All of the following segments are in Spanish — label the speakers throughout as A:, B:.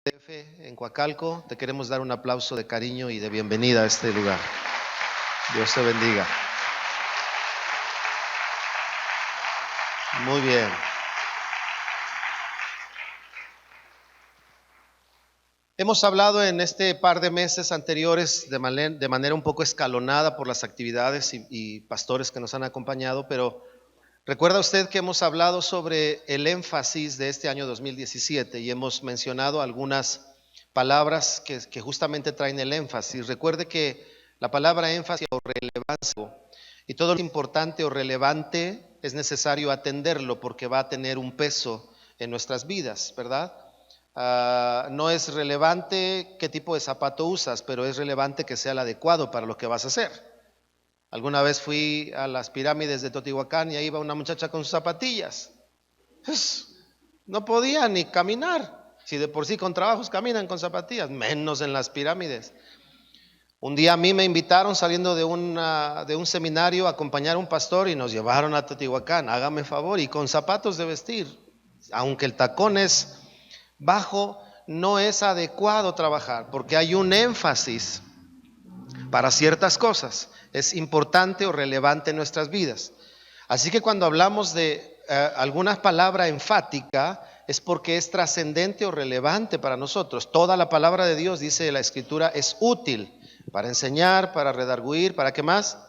A: En Coacalco, te queremos dar un aplauso de cariño y de bienvenida a este lugar. Dios te bendiga. Muy bien. Hemos hablado en este par de meses anteriores de manera un poco escalonada por las actividades y pastores que nos han acompañado, pero recuerda usted que hemos hablado sobre el énfasis de este año 2017 y hemos mencionado algunas palabras que justamente traen el énfasis. Recuerde que la palabra énfasis o relevancia y todo lo importante o relevante es necesario atenderlo porque va a tener un peso en nuestras vidas, ¿verdad? No es relevante qué tipo de zapato usas, pero es relevante que sea el adecuado para lo que vas a hacer. Alguna vez fui a las pirámides de Teotihuacán y ahí iba una muchacha con sus zapatillas. Pues, no podía ni caminar. Si de por sí con trabajos caminan con zapatillas, menos en las pirámides. Un día a mí me invitaron saliendo de un seminario a acompañar a un pastor y nos llevaron a Teotihuacán. Hágame favor, y con zapatos de vestir. Aunque el tacón es bajo, no es adecuado trabajar porque hay un énfasis para ciertas cosas. Es importante o relevante en nuestras vidas. Así que cuando hablamos de alguna palabra enfática es porque es trascendente o relevante para nosotros. Toda la palabra de Dios, dice la Escritura, es útil para enseñar, para redarguir, ¿para qué más?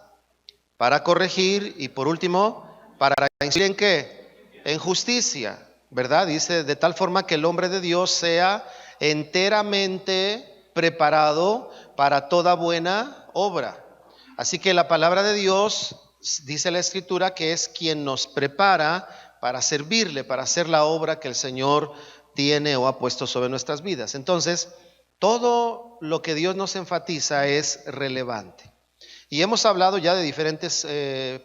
A: Para corregir y por último, para instruir ¿en qué? En justicia, ¿verdad? Dice, de tal forma que el hombre de Dios sea enteramente preparado para toda buena obra. Así que la palabra de Dios, dice la Escritura, que es quien nos prepara para servirle, para hacer la obra que el Señor tiene o ha puesto sobre nuestras vidas. Entonces, todo lo que Dios nos enfatiza es relevante. Y hemos hablado ya de diferentes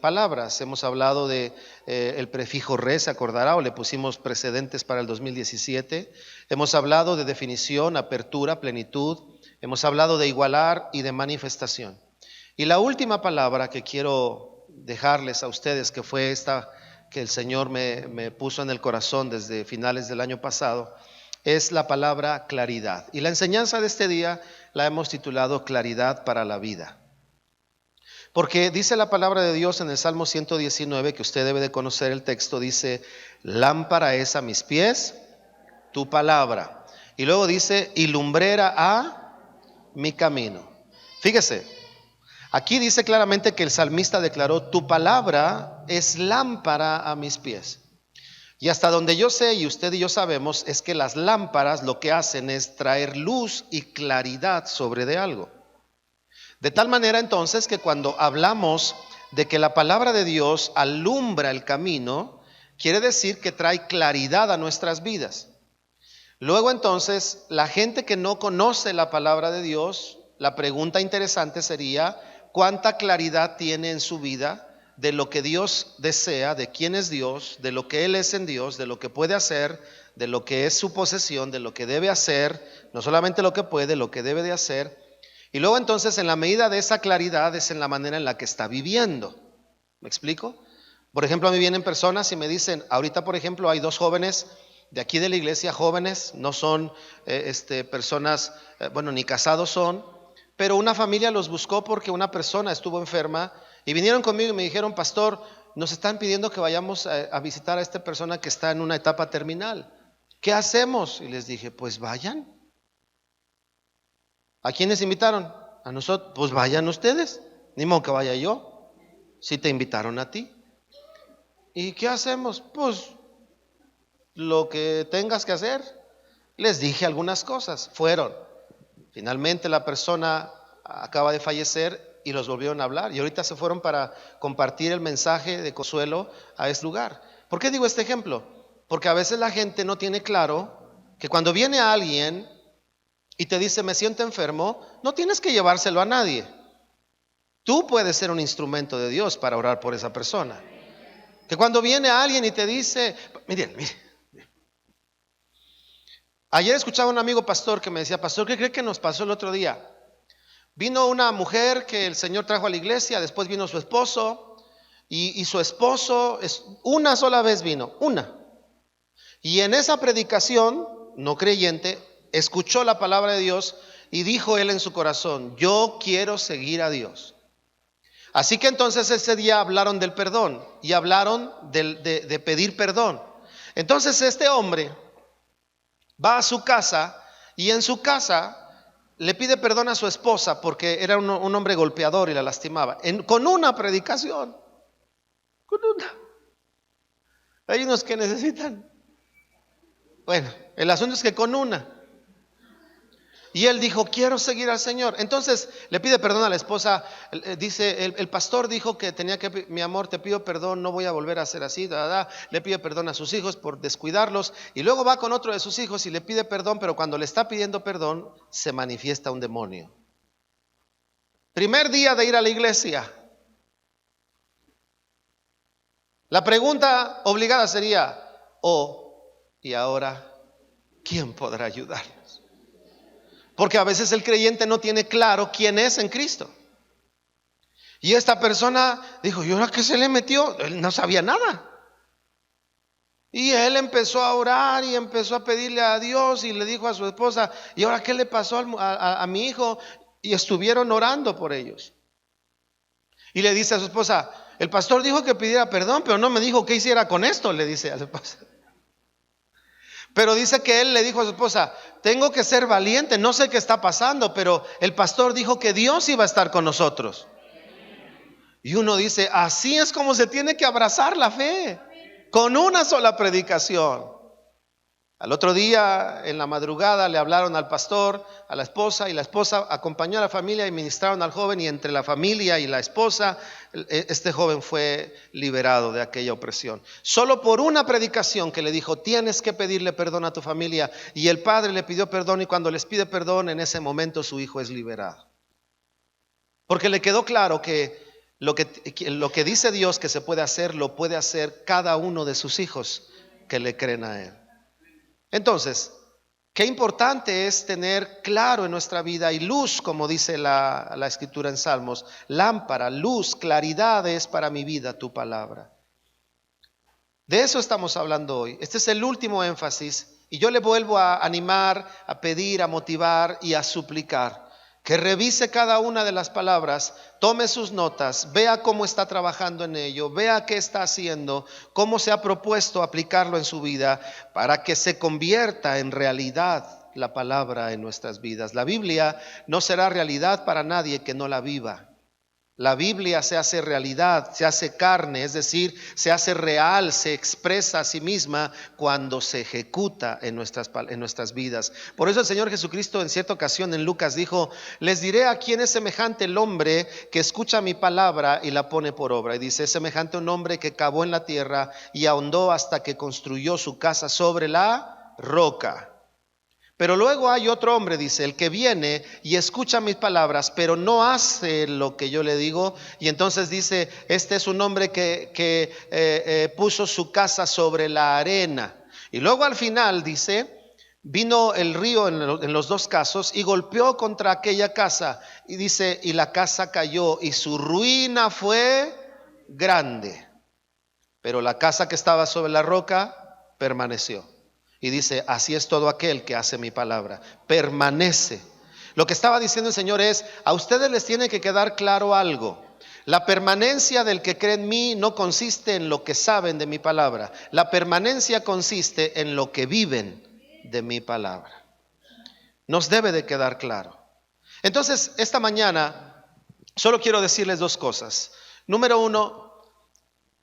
A: palabras. Hemos hablado de el prefijo re, se acordará, o le pusimos precedentes para el 2017. Hemos hablado de definición, apertura, plenitud. Hemos hablado de igualar y de manifestación. Y la última palabra que quiero dejarles a ustedes, que fue esta que el Señor me puso en el corazón desde finales del año pasado, es la palabra claridad. Y la enseñanza de este día la hemos titulado Claridad para la vida. Porque dice la palabra de Dios en el Salmo 119, que usted debe de conocer el texto, dice, lámpara es a mis pies tu palabra. Y luego dice, y lumbrera a mi camino. Fíjese, aquí dice claramente que el salmista declaró, tu palabra es lámpara a mis pies. Y hasta donde yo sé, y usted y yo sabemos, es que las lámparas lo que hacen es traer luz y claridad sobre de algo. De tal manera entonces que cuando hablamos de que la palabra de Dios alumbra el camino, quiere decir que trae claridad a nuestras vidas. Luego entonces, la gente que no conoce la palabra de Dios, la pregunta interesante sería, ¿cuánta claridad tiene en su vida de lo que Dios desea, de quién es Dios, de lo que Él es en Dios, de lo que puede hacer, de lo que es su posesión, de lo que debe hacer, no solamente lo que puede, lo que debe de hacer? Y luego entonces en la medida de esa claridad es en la manera en la que está viviendo. ¿Me explico? Por ejemplo, a mí vienen personas y me dicen, ahorita por ejemplo hay dos jóvenes de aquí de la iglesia, jóvenes, no son personas, bueno, ni casados son, pero una familia los buscó porque una persona estuvo enferma y vinieron conmigo y me dijeron, pastor, nos están pidiendo que vayamos a visitar a esta persona que está en una etapa terminal. ¿Qué hacemos? Y les dije, pues vayan. ¿A quiénes invitaron? A nosotros. Pues vayan ustedes. Ni modo que vaya yo. Si te invitaron a ti. ¿Y qué hacemos? Pues lo que tengas que hacer. Les dije algunas cosas. Fueron. Finalmente la persona acaba de fallecer y los volvieron a hablar. Y ahorita se fueron para compartir el mensaje de consuelo a este lugar. ¿Por qué digo este ejemplo? Porque a veces la gente no tiene claro que cuando viene alguien y te dice, me siento enfermo, no tienes que llevárselo a nadie. Tú puedes ser un instrumento de Dios para orar por esa persona. Que cuando viene alguien y te dice, miren. Ayer escuchaba a un amigo pastor que me decía, pastor, ¿qué cree que nos pasó el otro día? Vino una mujer que el Señor trajo a la iglesia, después vino su esposo, y su esposo una sola vez vino, una. Y en esa predicación, no creyente, escuchó la palabra de Dios y dijo él en su corazón: yo quiero seguir a Dios. Así que entonces ese día hablaron del perdón y hablaron de pedir perdón. Entonces este hombre va a su casa y en su casa le pide perdón a su esposa porque era un hombre golpeador y la lastimaba. Con una predicación. Con una. Hay unos que necesitan. Bueno, el asunto es que con una. Y él dijo: quiero seguir al Señor. Entonces le pide perdón a la esposa. Dice, el pastor dijo que tenía que: mi amor, te pido perdón, no voy a volver a hacer así. Le pide perdón a sus hijos por descuidarlos. Y luego va con otro de sus hijos y le pide perdón, pero cuando le está pidiendo perdón, se manifiesta un demonio. Primer día de ir a la iglesia. La pregunta obligada sería: ¿y ahora quién podrá ayudarnos? Porque a veces el creyente no tiene claro quién es en Cristo. Y esta persona dijo: ¿y ahora qué se le metió? Él no sabía nada. Y él empezó a orar y empezó a pedirle a Dios y le dijo a su esposa: ¿y ahora qué le pasó a mi hijo? Y estuvieron orando por ellos. Y le dice a su esposa: el pastor dijo que pidiera perdón, pero no me dijo qué hiciera con esto, le dice a su esposa. Pero dice que él le dijo a su esposa: tengo que ser valiente, no sé qué está pasando, pero el pastor dijo que Dios iba a estar con nosotros. Y uno dice: así es como se tiene que abrazar la fe, con una sola predicación. Al otro día, en la madrugada, le hablaron al pastor, a la esposa, y la esposa acompañó a la familia y ministraron al joven, y entre la familia y la esposa, este joven fue liberado de aquella opresión. Solo por una predicación que le dijo: tienes que pedirle perdón a tu familia. Y el padre le pidió perdón, y cuando les pide perdón, en ese momento su hijo es liberado. Porque le quedó claro que lo que dice Dios que se puede hacer, lo puede hacer cada uno de sus hijos que le creen a Él. Entonces, qué importante es tener claro en nuestra vida, y luz, como dice la escritura en Salmos: lámpara, luz, claridad es para mi vida tu palabra. De eso estamos hablando hoy. Este es el último énfasis, y yo le vuelvo a animar, a pedir, a motivar y a suplicar que revise cada una de las palabras, tome sus notas, vea cómo está trabajando en ello, vea qué está haciendo, cómo se ha propuesto aplicarlo en su vida, para que se convierta en realidad la palabra en nuestras vidas. La Biblia no será realidad para nadie que no la viva. La Biblia se hace realidad, se hace carne, es decir, se hace real, se expresa a sí misma cuando se ejecuta en nuestras vidas. Por eso el Señor Jesucristo en cierta ocasión en Lucas dijo: les diré a quién es semejante el hombre que escucha mi palabra y la pone por obra. Y dice: es semejante a un hombre que cavó en la tierra y ahondó hasta que construyó su casa sobre la roca. Pero luego hay otro hombre, dice, el que viene y escucha mis palabras, pero no hace lo que yo le digo. Y entonces dice: este es un hombre que puso su casa sobre la arena. Y luego al final dice: vino el río en los dos casos y golpeó contra aquella casa. Y dice: y la casa cayó y su ruina fue grande. Pero la casa que estaba sobre la roca permaneció. Y dice: así es todo aquel que hace mi palabra, permanece. Lo que estaba diciendo el Señor es: a ustedes les tiene que quedar claro algo. La permanencia del que cree en mí no consiste en lo que saben de mi palabra. La permanencia consiste en lo que viven de mi palabra. Nos debe de quedar claro. Entonces, esta mañana solo quiero decirles dos cosas. Número uno,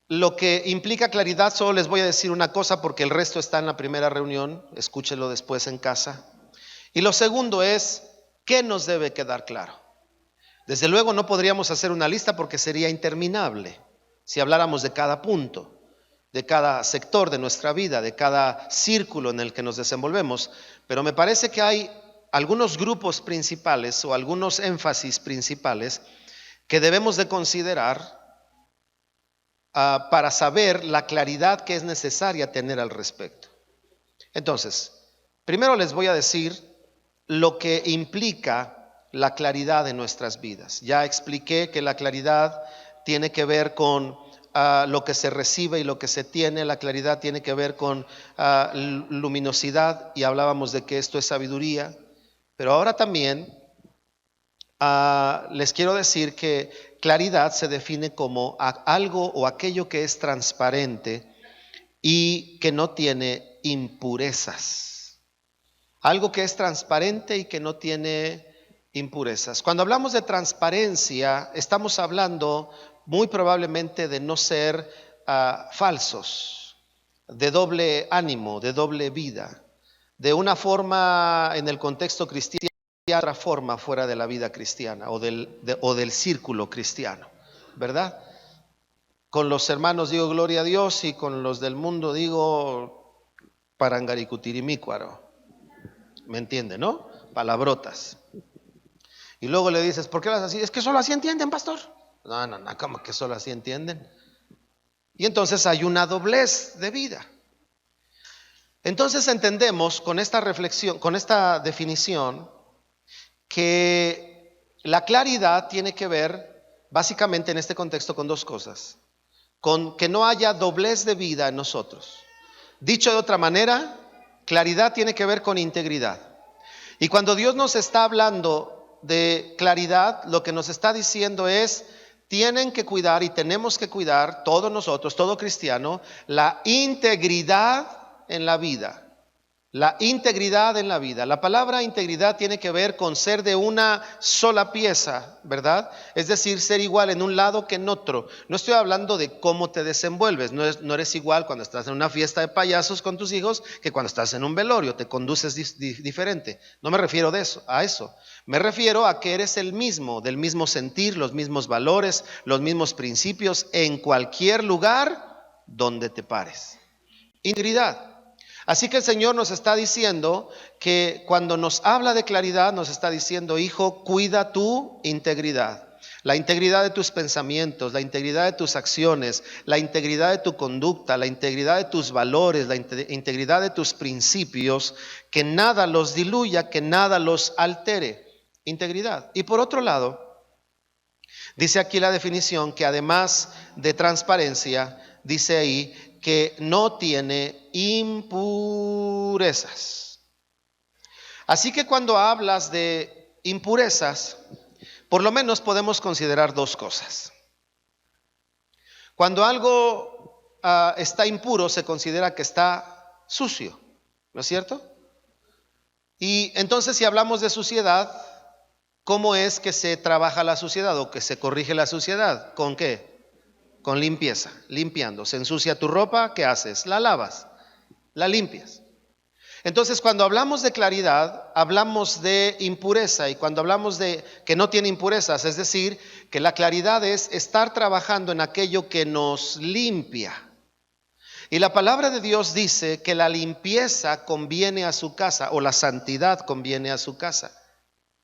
A: lo que implica claridad, solo les voy a decir una cosa porque el resto está en la primera reunión, escúchelo después en casa. Y lo segundo es: ¿qué nos debe quedar claro? Desde luego no podríamos hacer una lista porque sería interminable si habláramos de cada punto, de cada sector de nuestra vida, de cada círculo en el que nos desenvolvemos. Pero me parece que hay algunos grupos principales o algunos énfasis principales que debemos de considerar para saber la claridad que es necesaria tener al respecto. Entonces, primero les voy a decir lo que implica la claridad en nuestras vidas. Ya expliqué que la claridad tiene que ver con lo que se recibe y lo que se tiene. La claridad tiene que ver con luminosidad, y hablábamos de que esto es sabiduría. Pero ahora también les quiero decir que claridad se define como algo o aquello que es transparente y que no tiene impurezas. Algo que es transparente y que no tiene impurezas. Cuando hablamos de transparencia, estamos hablando muy probablemente de no ser falsos, de doble ánimo, de doble vida, de una forma en el contexto cristiano y otra forma fuera de la vida cristiana o del círculo cristiano, ¿verdad? Con los hermanos digo gloria a Dios, y con los del mundo digo parangaricutirimícuaro. ¿Me entiende, no? Palabrotas. Y luego le dices, ¿por qué las así? Es que solo así entienden, pastor. No, ¿cómo que solo así entienden? Y entonces hay una doblez de vida. Entonces entendemos con esta reflexión, con esta definición, que la claridad tiene que ver básicamente en este contexto con dos cosas: con que no haya doblez de vida en nosotros. Dicho de otra manera, claridad tiene que ver con integridad. Y cuando Dios nos está hablando de claridad, lo que nos está diciendo es: tienen que cuidar y tenemos que cuidar todos nosotros, todo cristiano, la integridad en la vida. La integridad en la vida. La palabra integridad tiene que ver con ser de una sola pieza, ¿verdad? Es decir, ser igual en un lado que en otro. No estoy hablando de cómo te desenvuelves. No eres igual cuando estás en una fiesta de payasos con tus hijos que cuando estás en un velorio. Te conduces diferente. No me refiero a eso. Me refiero a que eres el mismo, del mismo sentir, los mismos valores, los mismos principios en cualquier lugar donde te pares. Integridad. Así que el Señor nos está diciendo que cuando nos habla de claridad, nos está diciendo: hijo, cuida tu integridad. La integridad de tus pensamientos, la integridad de tus acciones, la integridad de tu conducta, la integridad de tus valores, la integridad de tus principios, que nada los diluya, que nada los altere. Integridad. Y por otro lado, dice aquí la definición que además de transparencia, dice ahí que no tiene impurezas. Así que cuando hablas de impurezas, por lo menos podemos considerar dos cosas. Cuando algo está impuro, se considera que está sucio, ¿no es cierto? Y entonces, si hablamos de suciedad, ¿cómo es que se trabaja la suciedad o que se corrige la suciedad? ¿Con qué? Con limpieza, limpiando. Se ensucia tu ropa, ¿qué haces? La lavas, la limpias. Entonces, cuando hablamos de claridad, hablamos de impureza. Y cuando hablamos de que no tiene impurezas, es decir, que la claridad es estar trabajando en aquello que nos limpia. Y la palabra de Dios dice que la limpieza conviene a su casa, o la santidad conviene a su casa,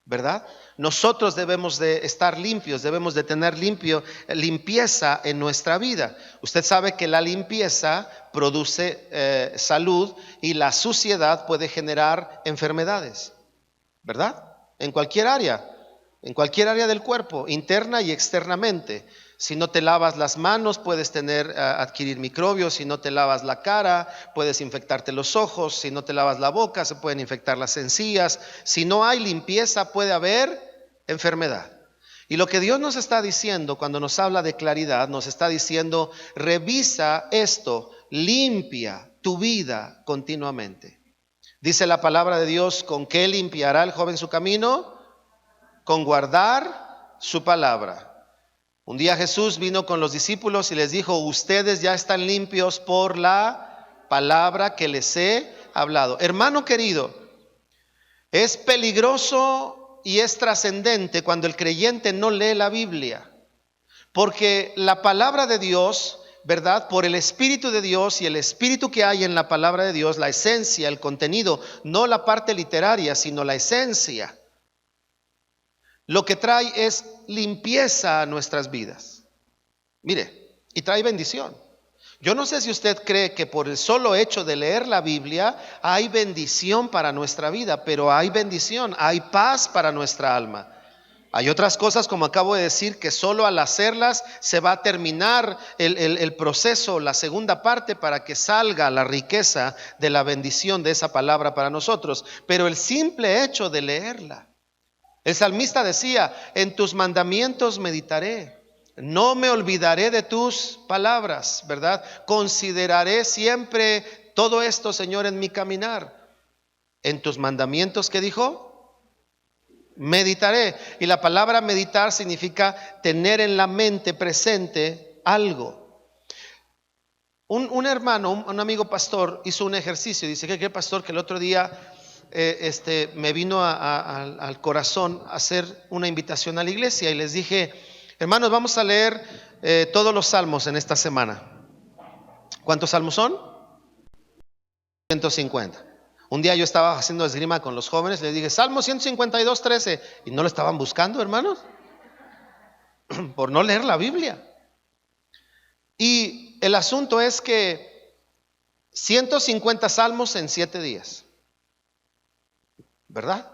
A: ¿verdad? Nosotros debemos de estar limpios, debemos de tener limpieza en nuestra vida. Usted sabe que la limpieza produce salud, y la suciedad puede generar enfermedades, ¿verdad? En cualquier área del cuerpo, interna y externamente. Si no te lavas las manos, puedes adquirir microbios. Si no te lavas la cara, puedes infectarte los ojos. Si no te lavas la boca, se pueden infectar las encías. Si no hay limpieza, puede haber enfermedad. Y lo que Dios nos está diciendo cuando nos habla de claridad, nos está diciendo: revisa esto, limpia tu vida continuamente. Dice la palabra de Dios: ¿con qué limpiará el joven su camino? Con guardar su palabra. Un día Jesús vino con los discípulos y les dijo: ustedes ya están limpios por la palabra que les he hablado. Hermano querido, es peligroso y es trascendente cuando el creyente no lee la Biblia, porque la palabra de Dios, ¿verdad? Por el Espíritu de Dios y el Espíritu que hay en la palabra de Dios, la esencia, el contenido, no la parte literaria, sino la esencia, lo que trae es limpieza a nuestras vidas. Mire, y trae bendición. Yo no sé si usted cree que por el solo hecho de leer la Biblia hay bendición para nuestra vida, pero hay bendición, hay paz para nuestra alma. Hay otras cosas, como acabo de decir, que solo al hacerlas se va a terminar el proceso, la segunda parte, para que salga la riqueza de la bendición de esa palabra para nosotros. Pero el simple hecho de leerla. El salmista decía: en tus mandamientos meditaré, no me olvidaré de tus palabras, ¿verdad? Consideraré siempre todo esto, Señor, en mi caminar. En tus mandamientos, ¿qué dijo? Meditaré. Y la palabra meditar significa tener en la mente presente algo. Un hermano, un amigo pastor, hizo un ejercicio. Dice: ¿qué pastor? Que el otro día me vino al corazón hacer una invitación a la iglesia. Y les dije: hermanos, vamos a leer todos los salmos en esta semana. ¿Cuántos salmos son? 150. Un día yo estaba haciendo esgrima con los jóvenes, les dije: Salmo 152:13, y no lo estaban buscando, hermanos, por no leer la Biblia. Y el asunto es que 150 salmos en 7 días, ¿verdad?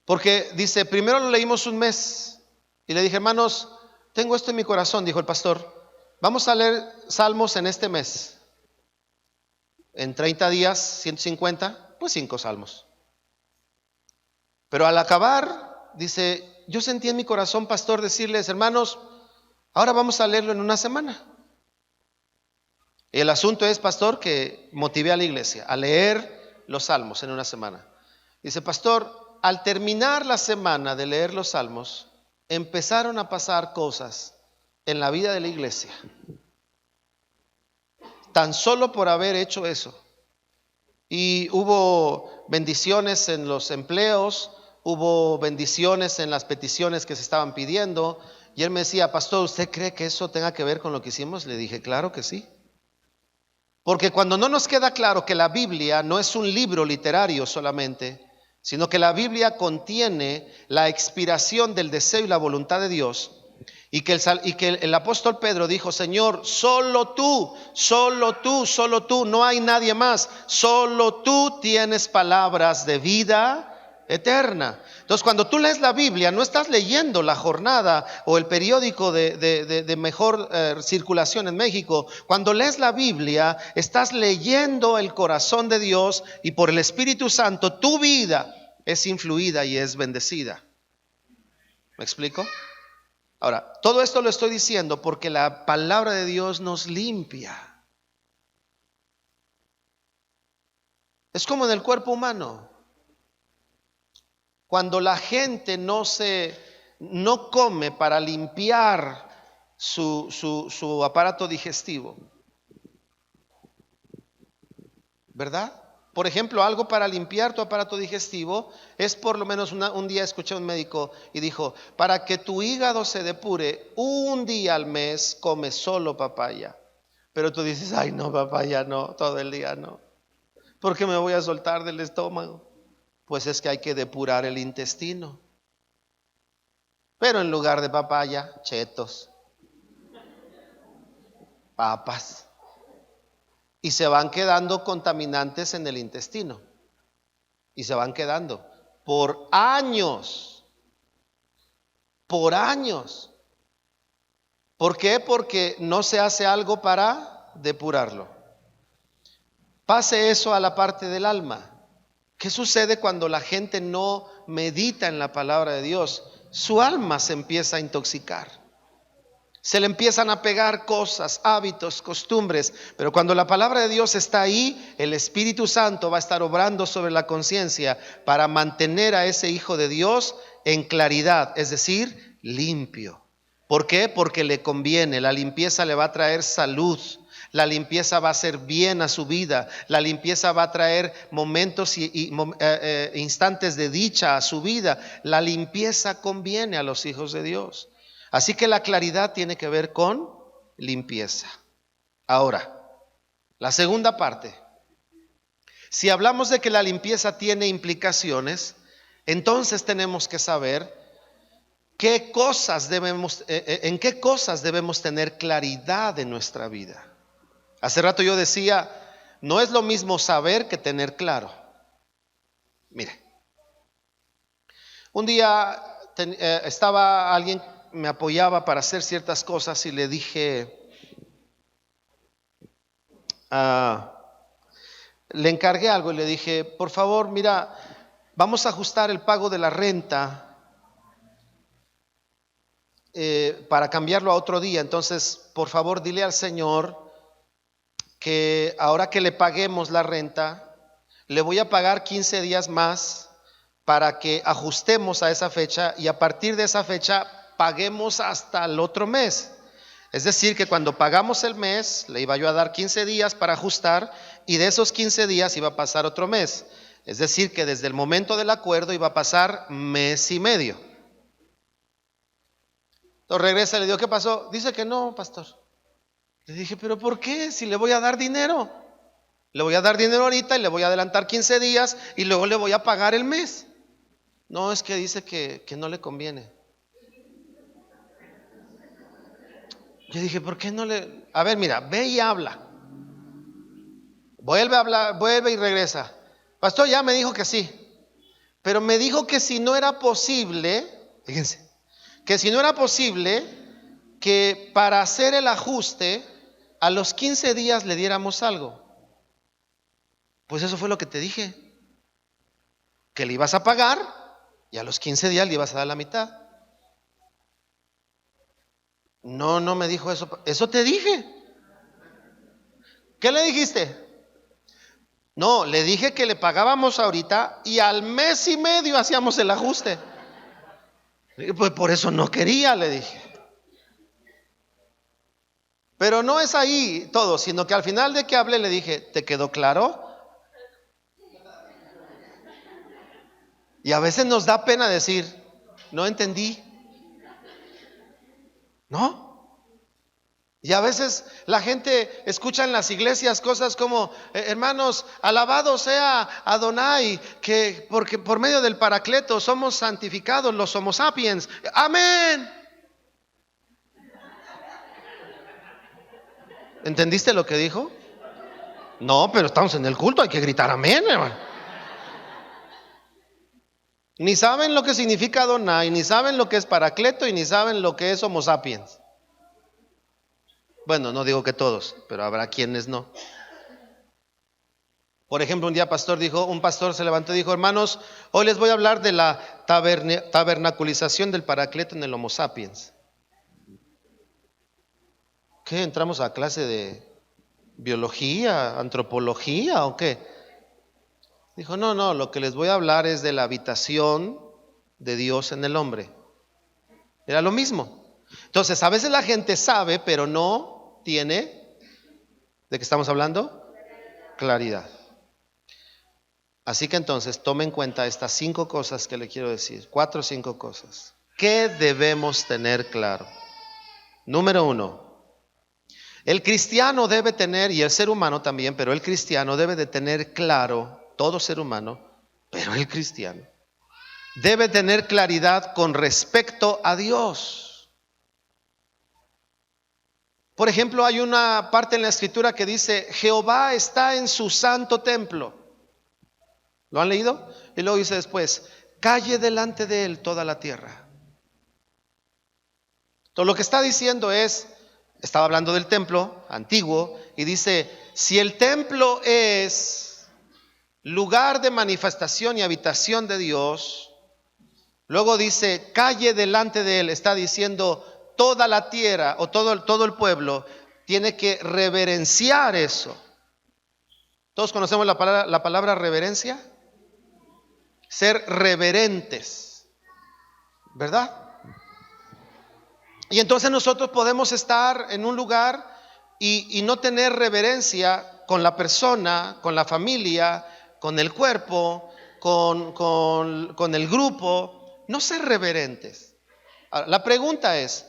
A: Porque dice, primero lo leímos un mes, y le dije: hermanos, tengo esto en mi corazón, dijo el pastor, vamos a leer salmos en este mes. En 30 días, 150, pues 5 salmos. Pero al acabar, dice: yo sentí en mi corazón, pastor, decirles: hermanos, ahora vamos a leerlo en una semana. Y el asunto es, pastor, que motivé a la iglesia a leer los salmos en una semana. Dice: pastor, al terminar la semana de leer los salmos, empezaron a pasar cosas en la vida de la iglesia. Tan solo por haber hecho eso. Y hubo bendiciones en los empleos, hubo bendiciones en las peticiones que se estaban pidiendo. Y él me decía: pastor, ¿usted cree que eso tenga que ver con lo que hicimos? Le dije: claro que sí. Porque cuando no nos queda claro que la Biblia no es un libro literario solamente, sino que la Biblia contiene la expiración del deseo y la voluntad de Dios, y que el apóstol Pedro dijo: Señor, solo tú, no hay nadie más, solo tú tienes palabras de vida eterna. Entonces, cuando tú lees la Biblia, no estás leyendo la jornada o el periódico de mejor circulación en México. Cuando lees la Biblia, estás leyendo el corazón de Dios, y por el Espíritu Santo tu vida es influida y es bendecida. ¿Me explico? Ahora, todo esto lo estoy diciendo porque la palabra de Dios nos limpia. Es como en el cuerpo humano. Cuando la gente no come para limpiar su aparato digestivo, ¿verdad? Por ejemplo, algo para limpiar tu aparato digestivo es, por lo menos un día escuché a un médico y dijo: para que tu hígado se depure, un día al mes come solo papaya. Pero tú dices: ay, no, papaya no, todo el día no, porque me voy a soltar del estómago. Pues es que hay que depurar el intestino. Pero en lugar de papaya, chetos, papas, y se van quedando contaminantes en el intestino. Y se van quedando por años. Por años. ¿Por qué? Porque no se hace algo para depurarlo. Pase eso a la parte del alma. ¿Qué sucede cuando la gente no medita en la palabra de Dios? Su alma se empieza a intoxicar. Se le empiezan a pegar cosas, hábitos, costumbres. Pero cuando la palabra de Dios está ahí, el Espíritu Santo va a estar obrando sobre la conciencia para mantener a ese hijo de Dios en claridad, es decir, limpio. ¿Por qué? Porque le conviene. La limpieza le va a traer salud. La limpieza va a hacer bien a su vida. La limpieza va a traer momentos y instantes de dicha a su vida. La limpieza conviene a los hijos de Dios. Así que la claridad tiene que ver con limpieza. Ahora, la segunda parte. Si hablamos de que la limpieza tiene implicaciones, entonces tenemos que saber en qué cosas debemos tener claridad en nuestra vida. Hace rato yo decía, no es lo mismo saber que tener claro. Mire, un día estaba alguien, me apoyaba para hacer ciertas cosas y le dije, le encargué algo y le dije, por favor, mira, vamos a ajustar el pago de la renta para cambiarlo a otro día. Entonces, por favor, dile al Señor que ahora que le paguemos la renta, le voy a pagar 15 días más para que ajustemos a esa fecha y a partir de esa fecha paguemos hasta el otro mes. Es decir, que cuando pagamos el mes, le iba yo a dar 15 días para ajustar y de esos 15 días iba a pasar otro mes. Es decir, que desde el momento del acuerdo iba a pasar mes y medio. Entonces regresa y le digo, ¿qué pasó? Dice que no, pastor. Le dije, ¿pero por qué? Si le voy a dar dinero. Le voy a dar dinero ahorita y le voy a adelantar 15 días y luego le voy a pagar el mes. No, es que dice que no le conviene. Yo dije, ¿por qué no le...? A ver, mira, ve y habla. Vuelve a hablar, vuelve y regresa. Pastor, ya me dijo que sí. Pero me dijo que si no era posible, fíjense, que si no era posible que para hacer el ajuste a los 15 días le diéramos algo. Pues eso fue lo que te dije, que le ibas a pagar y a los 15 días le ibas a dar la mitad. No, no me dijo eso. Eso te dije. ¿Qué le dijiste? No, le dije que le pagábamos ahorita y al mes y medio hacíamos el ajuste. Pues por eso no quería, le dije. Pero no es ahí todo, sino que al final de que hablé le dije, ¿te quedó claro? Y a veces nos da pena decir, no entendí. ¿No? Y a veces la gente escucha en las iglesias cosas como, hermanos, alabado sea Adonai, que porque por medio del Paracleto somos santificados los Homo sapiens. Amén. ¿Entendiste lo que dijo? No, pero estamos en el culto, hay que gritar amén, hermano. Ni saben lo que significa Adonai, ni saben lo que es Paracleto y ni saben lo que es Homo sapiens. Bueno, no digo que todos, pero habrá quienes no. Por ejemplo, un día un pastor se levantó y dijo, hermanos, hoy les voy a hablar de la tabernaculización del Paracleto en el Homo sapiens. ¿Qué? ¿Entramos a clase de biología, antropología o qué? Dijo, no, lo que les voy a hablar es de la habitación de Dios en el hombre. Era lo mismo. Entonces, a veces la gente sabe, pero no tiene, ¿de qué estamos hablando? Claridad. Así que entonces, tome en cuenta estas 5 cosas que le quiero decir, 4 o 5 cosas. ¿Qué debemos tener claro? Número 1, el cristiano debe tener, y el ser humano también, pero el cristiano debe de tener claro, todo ser humano, pero el cristiano, debe tener claridad con respecto a Dios. Por ejemplo, hay una parte en la escritura que dice, Jehová está en su santo templo. ¿Lo han leído? Y luego dice después, calle delante de él toda la tierra. Todo lo que está diciendo es, estaba hablando del templo antiguo y dice, si el templo es lugar de manifestación y habitación de Dios, luego dice, calle delante de él, está diciendo toda la tierra o todo el pueblo tiene que reverenciar eso. ¿Todos conocemos la palabra reverencia? Ser reverentes, ¿verdad? Y entonces nosotros podemos estar en un lugar y no tener reverencia con la persona, con la familia, con el cuerpo, con el grupo, no ser reverentes. Ahora, la pregunta es,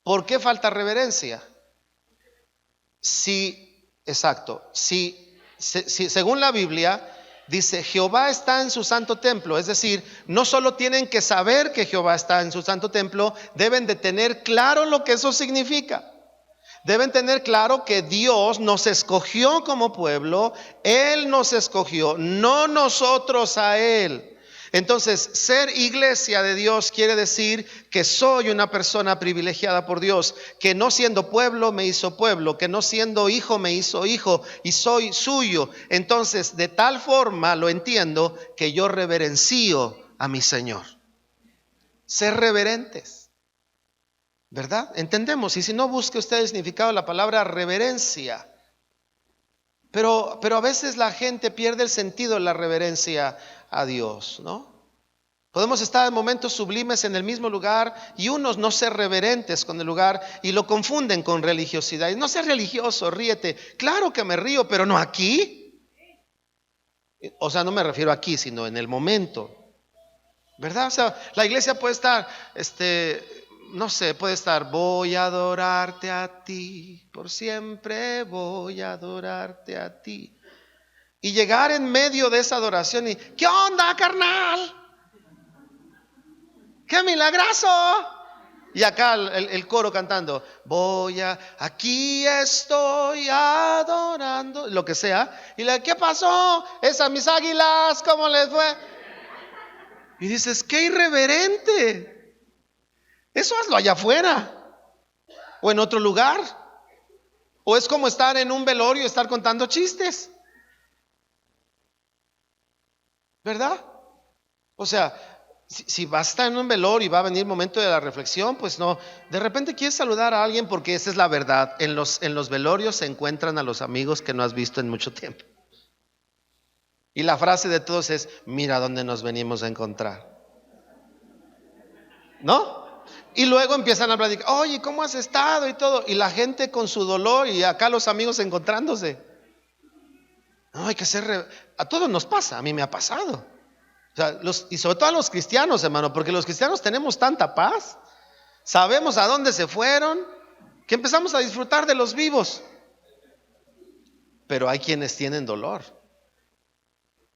A: ¿por qué falta reverencia? Exacto, si según la Biblia dice, Jehová está en su santo templo, es decir, no solo tienen que saber que Jehová está en su santo templo, deben de tener claro lo que eso significa. Deben tener claro que Dios nos escogió como pueblo, Él nos escogió, no nosotros a Él. Entonces, ser iglesia de Dios quiere decir que soy una persona privilegiada por Dios, que no siendo pueblo me hizo pueblo, que no siendo hijo me hizo hijo y soy suyo. Entonces, de tal forma lo entiendo que yo reverencio a mi Señor. Ser reverentes, ¿verdad? Entendemos. Y si no, busque usted el significado de la palabra reverencia. Pero a veces la gente pierde el sentido de la reverencia a Dios, ¿no? Podemos estar en momentos sublimes en el mismo lugar y unos no ser reverentes con el lugar y lo confunden con religiosidad. Y no ser religioso, ríete. Claro que me río, pero no aquí. O sea, no me refiero aquí, sino en el momento, ¿verdad? O sea, la iglesia puede estar, no sé, puede estar, voy a adorarte a ti, por siempre voy a adorarte a ti. Y llegar en medio de esa adoración y, ¿qué onda, carnal? ¡Qué milagroso! Y acá el coro cantando, aquí estoy adorando, lo que sea. Y ¿qué pasó? Esas mis águilas, ¿cómo les fue? Y dices, qué irreverente. Eso hazlo allá afuera o en otro lugar. O es como estar en un velorio y estar contando chistes, ¿verdad? O sea, si vas a estar en un velorio y va a venir el momento de la reflexión, pues no, de repente quieres saludar a alguien porque esa es la verdad. En los velorios se encuentran a los amigos que no has visto en mucho tiempo. Y la frase de todos es, mira dónde nos venimos a encontrar, ¿no? Y luego empiezan a platicar, oye, ¿cómo has estado? Y todo, y la gente con su dolor y acá los amigos encontrándose. No, hay que ser, a todos nos pasa, a mí me ha pasado. O sea, y sobre todo a los cristianos, hermano, porque los cristianos tenemos tanta paz, sabemos a dónde se fueron, que empezamos a disfrutar de los vivos. Pero hay quienes tienen dolor.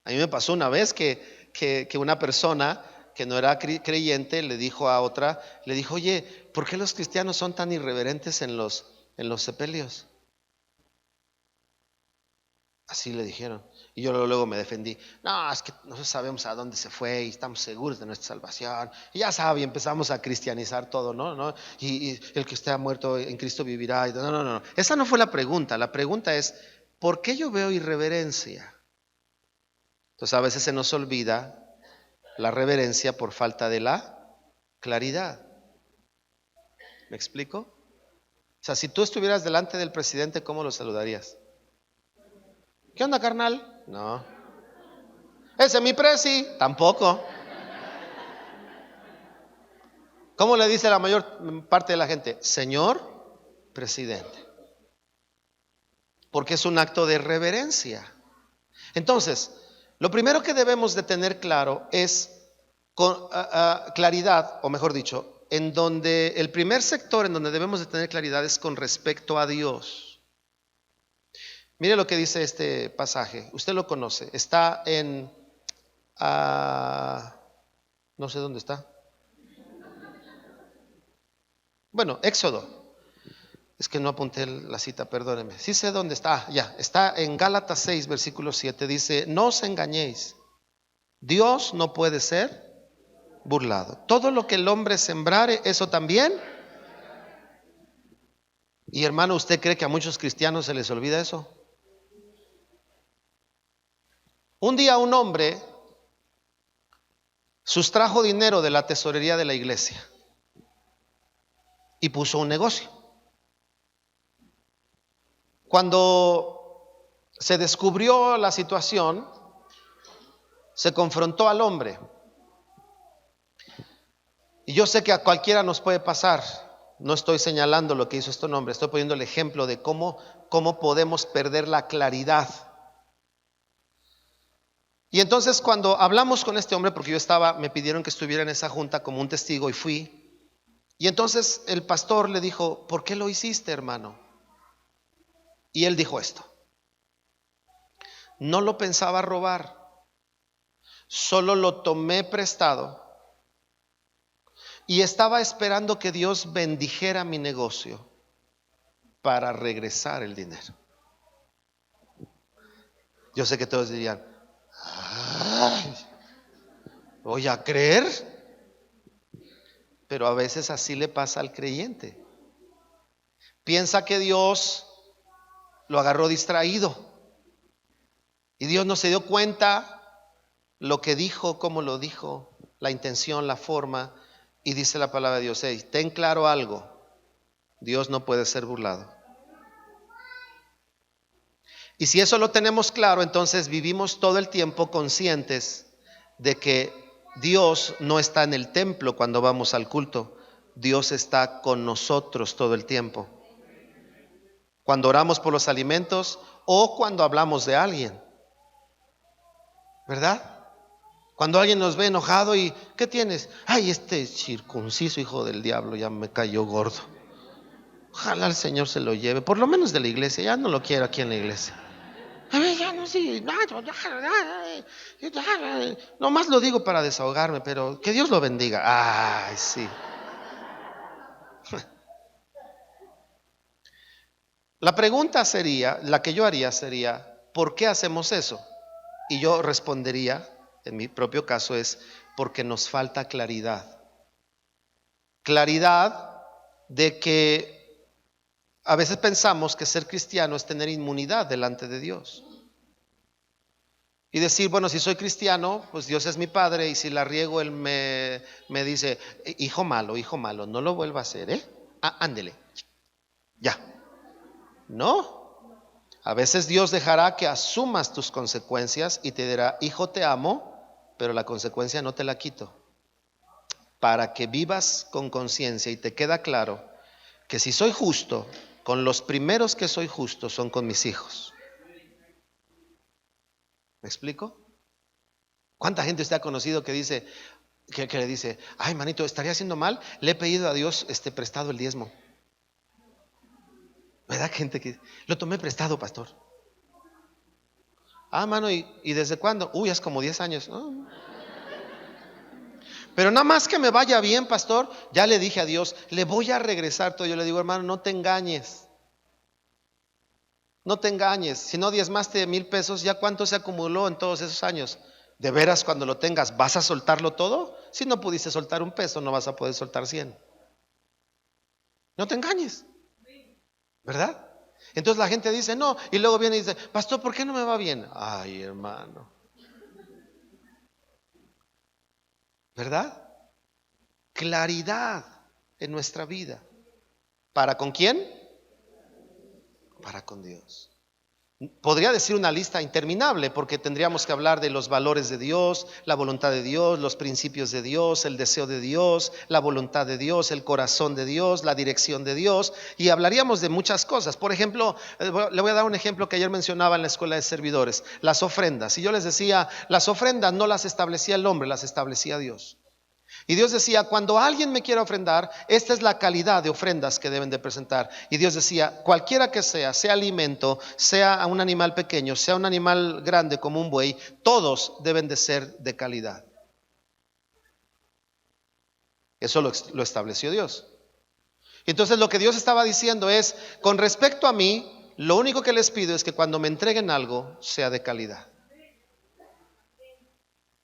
A: A mí me pasó una vez que una persona que no era creyente le dijo a otra, le dijo, oye, ¿por qué los cristianos son tan irreverentes en los sepelios? Así le dijeron. Y yo luego me defendí. No, es que nosotros sabemos a dónde se fue y estamos seguros de nuestra salvación. Y ya sabe, empezamos a cristianizar todo, ¿no? Y el que esté muerto en Cristo vivirá. No. Esa no fue la pregunta. La pregunta es, ¿por qué yo veo irreverencia? Entonces a veces se nos olvida la reverencia por falta de la claridad. ¿Me explico? O sea, si tú estuvieras delante del presidente, ¿cómo lo saludarías? ¿Qué onda, carnal? No. Ese es mi presi. Tampoco. ¿Cómo le dice la mayor parte de la gente? Señor presidente. Porque es un acto de reverencia. Entonces, lo primero que debemos de tener claro es claridad, o mejor dicho, en donde el primer sector en donde debemos de tener claridad es con respecto a Dios. Mire lo que dice este pasaje. Usted lo conoce. Está en, no sé dónde está. Bueno, Éxodo. Es que no apunté la cita, perdónenme. Sí sé dónde está. Ya, está en Gálatas 6, versículo 7. Dice, no os engañéis. Dios no puede ser burlado. Todo lo que el hombre sembrare, eso también. Y hermano, ¿usted cree que a muchos cristianos se les olvida eso? Un día un hombre sustrajo dinero de la tesorería de la iglesia y puso un negocio. Cuando se descubrió la situación, se confrontó al hombre. Y yo sé que a cualquiera nos puede pasar. No estoy señalando lo que hizo este hombre, estoy poniendo el ejemplo de cómo podemos perder la claridad. Y entonces cuando hablamos con este hombre, porque me pidieron que estuviera en esa junta como un testigo y fui. Y entonces el pastor le dijo, ¿por qué lo hiciste, hermano? Y él dijo esto: no lo pensaba robar, solo lo tomé prestado y estaba esperando que Dios bendijera mi negocio para regresar el dinero. Yo sé que todos dirían, ay, voy a creer. Pero a veces así le pasa al creyente. Piensa que Dios lo agarró distraído y Dios no se dio cuenta lo que dijo, cómo lo dijo, la intención, la forma. Y dice la palabra de Dios: hey, ten claro algo, Dios no puede ser burlado. Y si eso lo tenemos claro, entonces vivimos todo el tiempo conscientes de que Dios no está en el templo cuando vamos al culto. Dios está con nosotros todo el tiempo. Cuando oramos por los alimentos o cuando hablamos de alguien, ¿verdad? Cuando alguien nos ve enojado y ¿qué tienes? Ay, este circunciso hijo del diablo ya me cayó gordo. Ojalá el Señor se lo lleve, por lo menos de la iglesia. Ya no lo quiero aquí en la iglesia. A ver, ya no sé, nomás lo digo para desahogarme, pero que Dios lo bendiga. Ay, sí. La pregunta sería, la que yo haría sería, ¿por qué hacemos eso? Y yo respondería, en mi propio caso, es porque nos falta claridad. Claridad de que a veces pensamos que ser cristiano es tener inmunidad delante de Dios. Y decir, bueno, si soy cristiano, pues Dios es mi padre, y si la riego, Él me dice, hijo malo, no lo vuelva a hacer, ¿eh? Ándele, ya. No, a veces Dios dejará que asumas tus consecuencias y te dirá, hijo, te amo, pero la consecuencia no te la quito. Para que vivas con conciencia y te queda claro que si soy justo, con los primeros que soy justo son con mis hijos. ¿Me explico? ¿Cuánta gente usted ha conocido que dice, que le dice, ay manito, estaría haciendo mal? Le he pedido a Dios prestado el diezmo. ¿Verdad? Gente que lo tomé prestado, pastor. Ah, mano, ¿y desde cuándo? Uy, es como 10 años. Oh. Pero nada más que me vaya bien, pastor, ya le dije a Dios, le voy a regresar todo. Yo le digo, hermano, no te engañes. No te engañes. Si no diezmaste 1,000 pesos, ¿ya cuánto se acumuló en todos esos años? ¿De veras cuando lo tengas vas a soltarlo todo? Si no pudiste soltar 1 peso, no vas a poder soltar 100. No te engañes, ¿verdad? Entonces la gente dice, no, y luego viene y dice, pastor, ¿por qué no me va bien? Ay, hermano, ¿verdad? Claridad en nuestra vida. ¿Para con quién? Para con Dios. Podría decir una lista interminable, porque tendríamos que hablar de los valores de Dios, la voluntad de Dios, los principios de Dios, el deseo de Dios, la voluntad de Dios, el corazón de Dios, la dirección de Dios, y hablaríamos de muchas cosas. Por ejemplo, le voy a dar un ejemplo que ayer mencionaba en la escuela de servidores, las ofrendas. Y yo les decía, las ofrendas no las establecía el hombre, las establecía Dios. Y Dios decía, cuando alguien me quiera ofrendar, esta es la calidad de ofrendas que deben de presentar. Y Dios decía, cualquiera que sea alimento, sea un animal pequeño, sea un animal grande como un buey, todos deben de ser de calidad. Eso lo estableció Dios. Entonces lo que Dios estaba diciendo es, con respecto a mí, lo único que les pido es que cuando me entreguen algo, sea de calidad.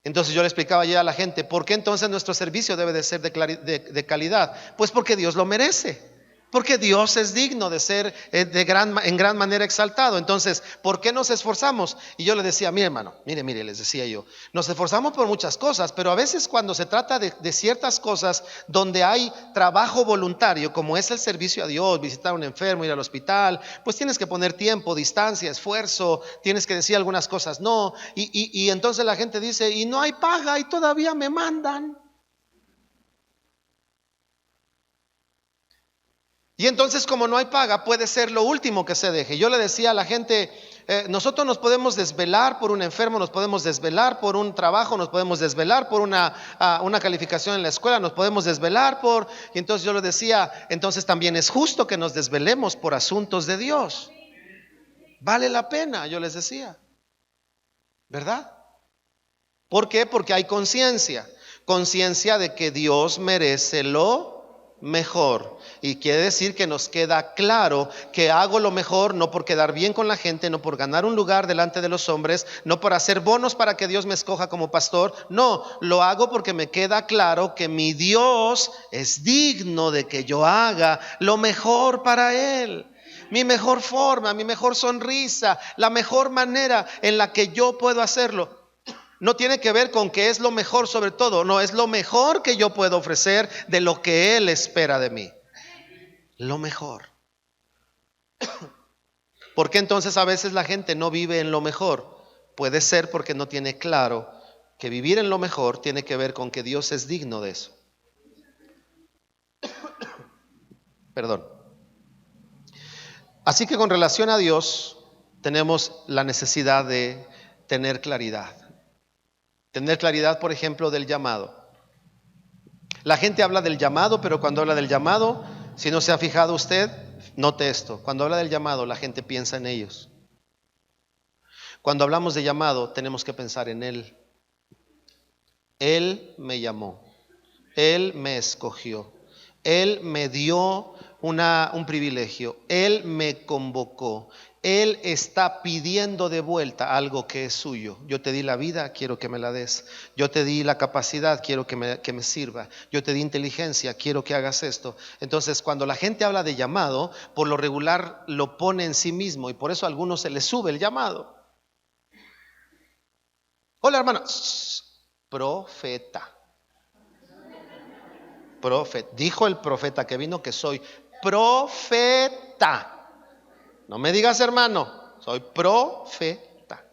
A: Entonces yo le explicaba ya a la gente, ¿por qué entonces nuestro servicio debe de ser de calidad? Pues porque Dios lo merece, porque Dios es digno de ser en gran manera exaltado. Entonces, ¿por qué nos esforzamos? Y yo le decía, mire hermano, mire, les decía yo, nos esforzamos por muchas cosas, pero a veces cuando se trata de ciertas cosas donde hay trabajo voluntario, como es el servicio a Dios, visitar a un enfermo, ir al hospital, pues tienes que poner tiempo, distancia, esfuerzo, tienes que decir algunas cosas no, y entonces la gente dice, y no hay paga y todavía me mandan. Y entonces, como no hay paga, puede ser lo último que se deje. Yo le decía a la gente, nosotros nos podemos desvelar por un enfermo, nos podemos desvelar por un trabajo, nos podemos desvelar por una calificación en la escuela, nos podemos desvelar por... Y entonces yo le decía, entonces también es justo que nos desvelemos por asuntos de Dios. Vale la pena, yo les decía, ¿verdad? ¿Por qué? Porque hay conciencia de que Dios merece lo mejor. Y quiere decir que nos queda claro que hago lo mejor no por quedar bien con la gente, no por ganar un lugar delante de los hombres, no por hacer bonos para que Dios me escoja como pastor. No, lo hago porque me queda claro que mi Dios es digno de que yo haga lo mejor para Él. Mi mejor forma, mi mejor sonrisa, la mejor manera en la que yo puedo hacerlo. No tiene que ver con que es lo mejor sobre todo, no, es lo mejor que yo puedo ofrecer de lo que Él espera de mí. Lo mejor. ¿Por qué entonces a veces la gente no vive en lo mejor? Puede ser porque no tiene claro que vivir en lo mejor tiene que ver con que Dios es digno de eso. Perdón. Así que con relación a Dios tenemos la necesidad de tener claridad. Tener claridad, por ejemplo, del llamado. La gente habla del llamado, pero cuando habla del llamado, si no se ha fijado usted, note esto. Cuando habla del llamado, la gente piensa en ellos. Cuando hablamos de llamado, tenemos que pensar en Él. Él me llamó. Él me escogió. Él me dio un privilegio. Él me convocó. Él está pidiendo de vuelta algo que es suyo. Yo te di la vida, quiero que me la des. Yo te di la capacidad, quiero que me sirva. Yo te di inteligencia, quiero que hagas esto. Entonces, cuando la gente habla de llamado, por lo regular lo pone en sí mismo y por eso a algunos se les sube el llamado. Hola, hermano. Profeta. Dijo el profeta que vino que soy profeta. No me digas hermano, soy profeta.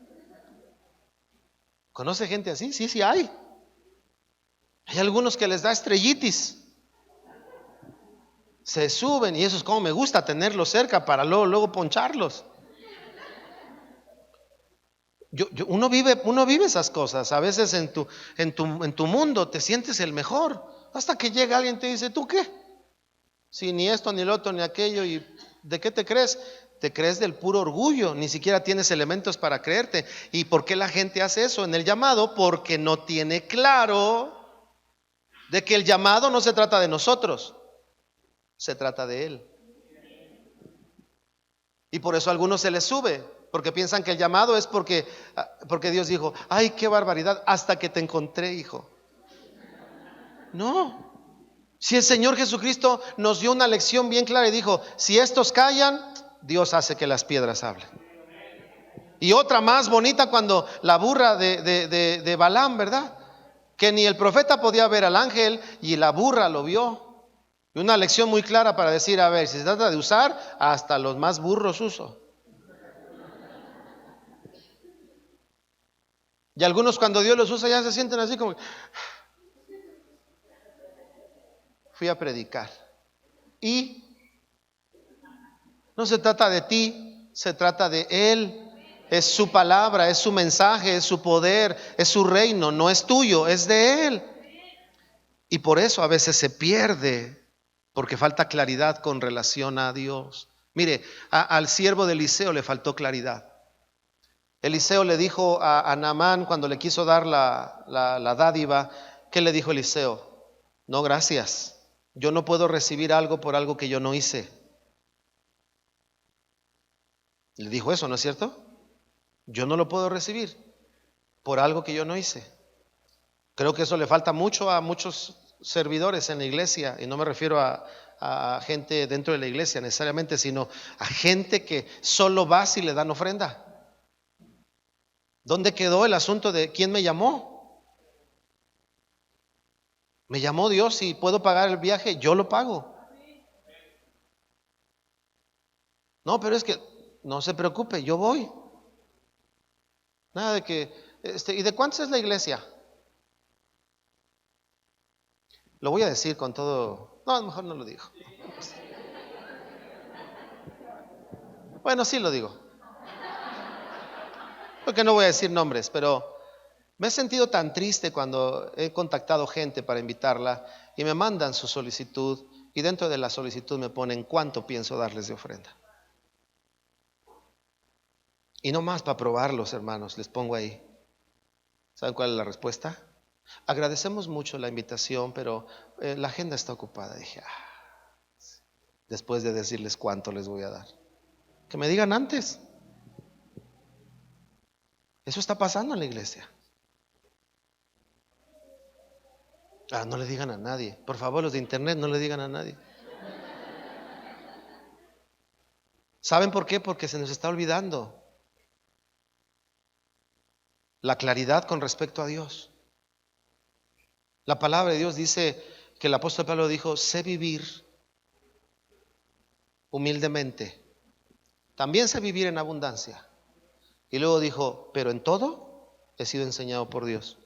A: ¿Conoce gente así? Sí, sí hay. Hay algunos que les da estrellitis. Se suben y eso es como me gusta tenerlos cerca para luego poncharlos. Uno vive esas cosas. A veces en tu mundo te sientes el mejor. Hasta que llega alguien y te dice, ¿tú qué? Si ni esto, ni lo otro, ni aquello. ¿Y de qué te crees? Te crees del puro orgullo. Ni siquiera tienes elementos para creerte. ¿Y por qué la gente hace eso en el llamado? Porque no tiene claro de que el llamado no se trata de nosotros, se trata de Él. Y por eso a algunos se les sube, porque piensan que el llamado es porque Dios dijo, ay, qué barbaridad, hasta que te encontré, hijo. No. Si el Señor Jesucristo nos dio una lección bien clara y dijo, si estos callan, Dios hace que las piedras hablen. Y otra más bonita cuando la burra de Balaam, ¿verdad? Que ni el profeta podía ver al ángel y la burra lo vio. Y una lección muy clara para decir, a ver, si se trata de usar, hasta los más burros uso. Y algunos cuando Dios los usa ya se sienten así como, fui a predicar. Y no se trata de ti, se trata de Él. Es su palabra, es su mensaje, es su poder, es su reino, no es tuyo, es de Él. Y por eso a veces se pierde, porque falta claridad con relación a Dios. Mire, al siervo de Eliseo le faltó claridad. Eliseo le dijo a Naamán cuando le quiso dar la dádiva, ¿qué le dijo Eliseo? No, gracias. Yo no puedo recibir algo por algo que yo no hice. Le dijo eso, ¿no es cierto? Yo no lo puedo recibir por algo que yo no hice. Creo que eso le falta mucho a muchos servidores en la iglesia, y no me refiero a gente dentro de la iglesia necesariamente, sino a gente que solo va si le dan ofrenda. ¿Dónde quedó el asunto de quién me llamó? Me llamó Dios y puedo pagar el viaje, yo lo pago. No, pero es que no se preocupe, yo voy. Nada de que, ¿y de cuántos es la iglesia? Lo voy a decir con todo, no, a lo mejor no lo digo. Bueno, sí lo digo. Porque no voy a decir nombres, pero me he sentido tan triste cuando he contactado gente para invitarla y me mandan su solicitud y dentro de la solicitud me ponen cuánto pienso darles de ofrenda. Y no más para probarlos, hermanos, les pongo ahí. ¿Saben cuál es la respuesta? Agradecemos mucho la invitación, pero la agenda está ocupada. Dije, después de decirles cuánto les voy a dar. Que me digan antes. Eso está pasando en la iglesia. No le digan a nadie. Por favor, los de internet, no le digan a nadie. ¿Saben por qué? Porque se nos está olvidando la claridad con respecto a Dios. La palabra de Dios dice que el apóstol Pablo dijo: sé vivir humildemente, también sé vivir en abundancia. Y luego dijo: pero en todo he sido enseñado por Dios.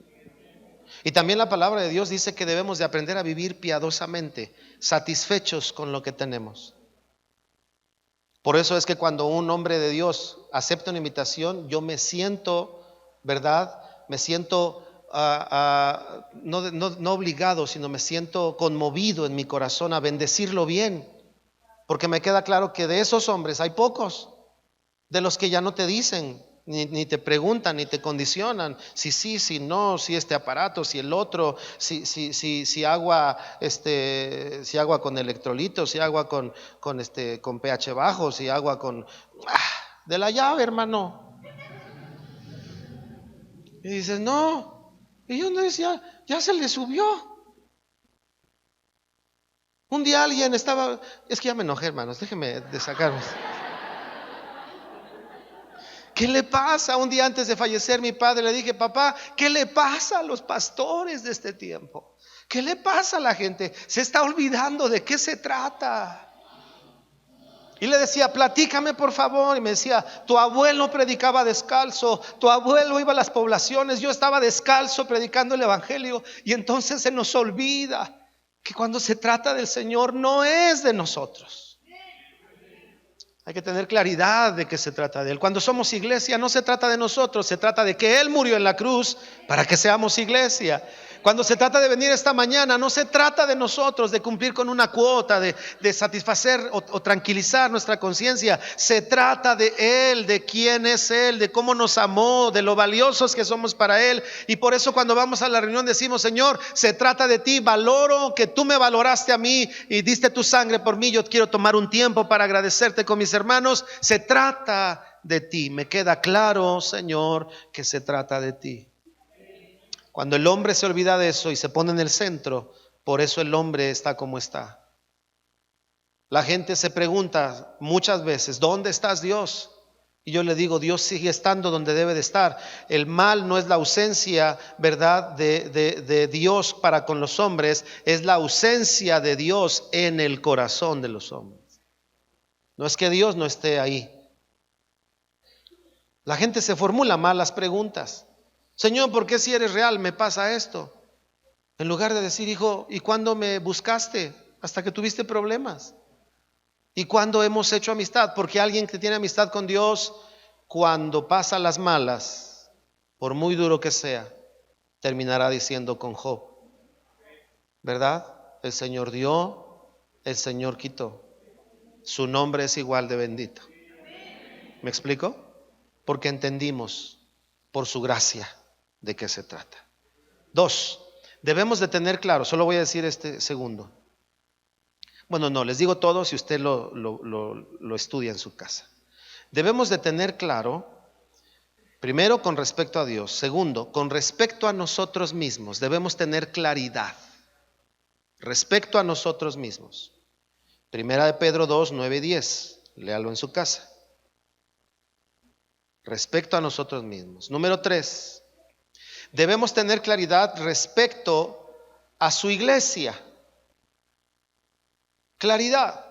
A: Y también la palabra de Dios dice que debemos de aprender a vivir piadosamente, satisfechos con lo que tenemos. Por eso es que cuando un hombre de Dios acepta una invitación, yo me siento, ¿verdad? Me siento no obligado, sino me siento conmovido en mi corazón a bendecirlo bien. Porque me queda claro que de esos hombres hay pocos, de los que ya no te dicen, ni te preguntan, ni te condicionan, si sí, si no, si este aparato, si el otro, si agua, si agua con electrolitos, si agua con pH bajo, si agua con de la llave, hermano. Y dices: no. Y yo no decía, ya se le subió. Un día alguien estaba, es que ya me enojé, hermanos, déjenme de sacarme. ¿Qué le pasa? Un día antes de fallecer mi padre le dije: papá, ¿qué le pasa a los pastores de este tiempo? ¿Qué le pasa a la gente? Se está olvidando de qué se trata. Y le decía: platícame por favor. Y me decía: tu abuelo predicaba descalzo, tu abuelo iba a las poblaciones, yo estaba descalzo predicando el evangelio. Y entonces se nos olvida que cuando se trata del Señor no es de nosotros. Hay que tener claridad de que se trata de Él. Cuando somos iglesia no se trata de nosotros, se trata de que Él murió en la cruz para que seamos iglesia. Cuando se trata de venir esta mañana no se trata de nosotros, de cumplir con una cuota, de satisfacer o tranquilizar nuestra conciencia. Se trata de Él, de quién es Él, de cómo nos amó, de lo valiosos que somos para Él. Y por eso cuando vamos a la reunión decimos: Señor, se trata de ti, valoro que tú me valoraste a mí y diste tu sangre por mí. Yo quiero tomar un tiempo para agradecerte con mis hermanos. Se trata de ti. Me queda claro, Señor, que se trata de ti. Cuando el hombre se olvida de eso y se pone en el centro, por eso el hombre está como está. La gente se pregunta muchas veces: ¿dónde estás, Dios? Y yo le digo: Dios sigue estando donde debe de estar. El mal no es la ausencia, ¿verdad?, de Dios para con los hombres, es la ausencia de Dios en el corazón de los hombres. No es que Dios no esté ahí. La gente se formula malas preguntas. Señor, ¿por qué si eres real me pasa esto? En lugar de decir: hijo, ¿y cuándo me buscaste? Hasta que tuviste problemas. ¿Y cuándo hemos hecho amistad? Porque alguien que tiene amistad con Dios, cuando pasa las malas, por muy duro que sea, terminará diciendo con Job, ¿verdad? El Señor dio, el Señor quitó. Su nombre es igual de bendito. ¿Me explico? Porque entendimos por su gracia de qué se trata. 2, debemos de tener claro, solo voy a decir este segundo. Bueno, no, les digo todo si usted lo estudia en su casa. Debemos de tener claro, primero, con respecto a Dios. Segundo, con respecto a nosotros mismos. Debemos tener claridad respecto a nosotros mismos. Primera de Pedro 2, 9 y 10. Léalo en su casa. Respecto a nosotros mismos. Número 3, debemos tener claridad respecto a su iglesia. Claridad.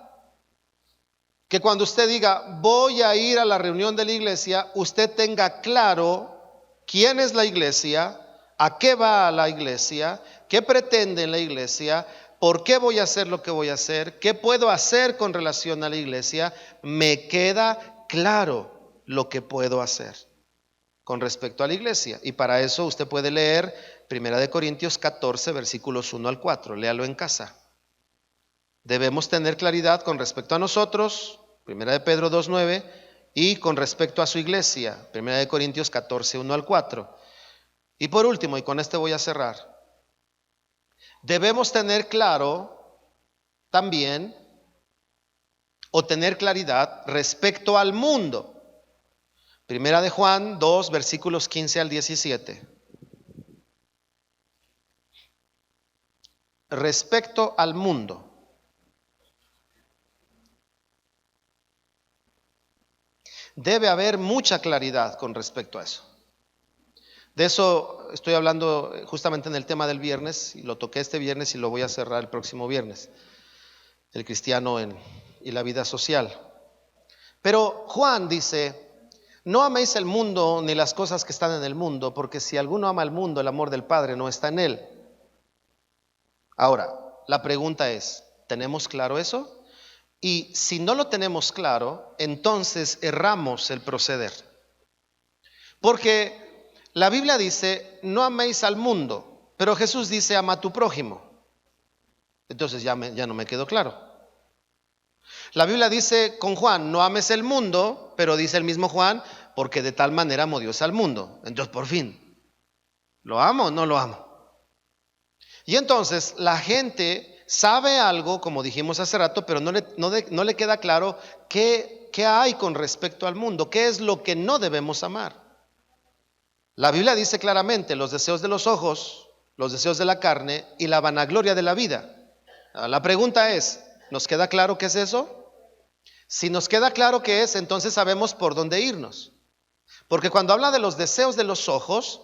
A: Que cuando usted diga: voy a ir a la reunión de la iglesia, usted tenga claro quién es la iglesia, a qué va a la iglesia, qué pretende en la iglesia, por qué voy a hacer lo que voy a hacer, qué puedo hacer con relación a la iglesia. Me queda claro lo que puedo hacer con respecto a la iglesia. Y para eso usted puede leer 1 Corintios 14, versículos 1 al 4. Léalo en casa. Debemos tener claridad con respecto a nosotros, 1 Pedro 2, 9, y con respecto a su iglesia, 1 Corintios 14, 1 al 4. Y por último, y con este voy a cerrar, debemos tener claro también o tener claridad respecto al mundo. Primera de Juan 2, versículos 15 al 17. Respecto al mundo. Debe haber mucha claridad con respecto a eso. De eso estoy hablando justamente en el tema del viernes, y lo toqué este viernes y lo voy a cerrar el próximo viernes. El cristiano y la vida social. Pero Juan dice: no améis el mundo ni las cosas que están en el mundo, porque si alguno ama el mundo, el amor del Padre no está en él. Ahora, la pregunta es, ¿tenemos claro eso? Y si no lo tenemos claro, entonces erramos el proceder. Porque la Biblia dice: no améis al mundo, pero Jesús dice: ama a tu prójimo. Entonces ya no me quedó claro. La Biblia dice con Juan: no ames el mundo, pero dice el mismo Juan: porque de tal manera amó Dios al mundo. Entonces, por fin, ¿lo amo o no lo amo? Y entonces la gente sabe algo, como dijimos hace rato, pero no le queda claro qué hay con respecto al mundo, qué es lo que no debemos amar. La Biblia dice claramente: los deseos de los ojos, los deseos de la carne y la vanagloria de la vida. La pregunta es, ¿nos queda claro qué es eso? Si nos queda claro qué es, entonces sabemos por dónde irnos. Porque cuando habla de los deseos de los ojos,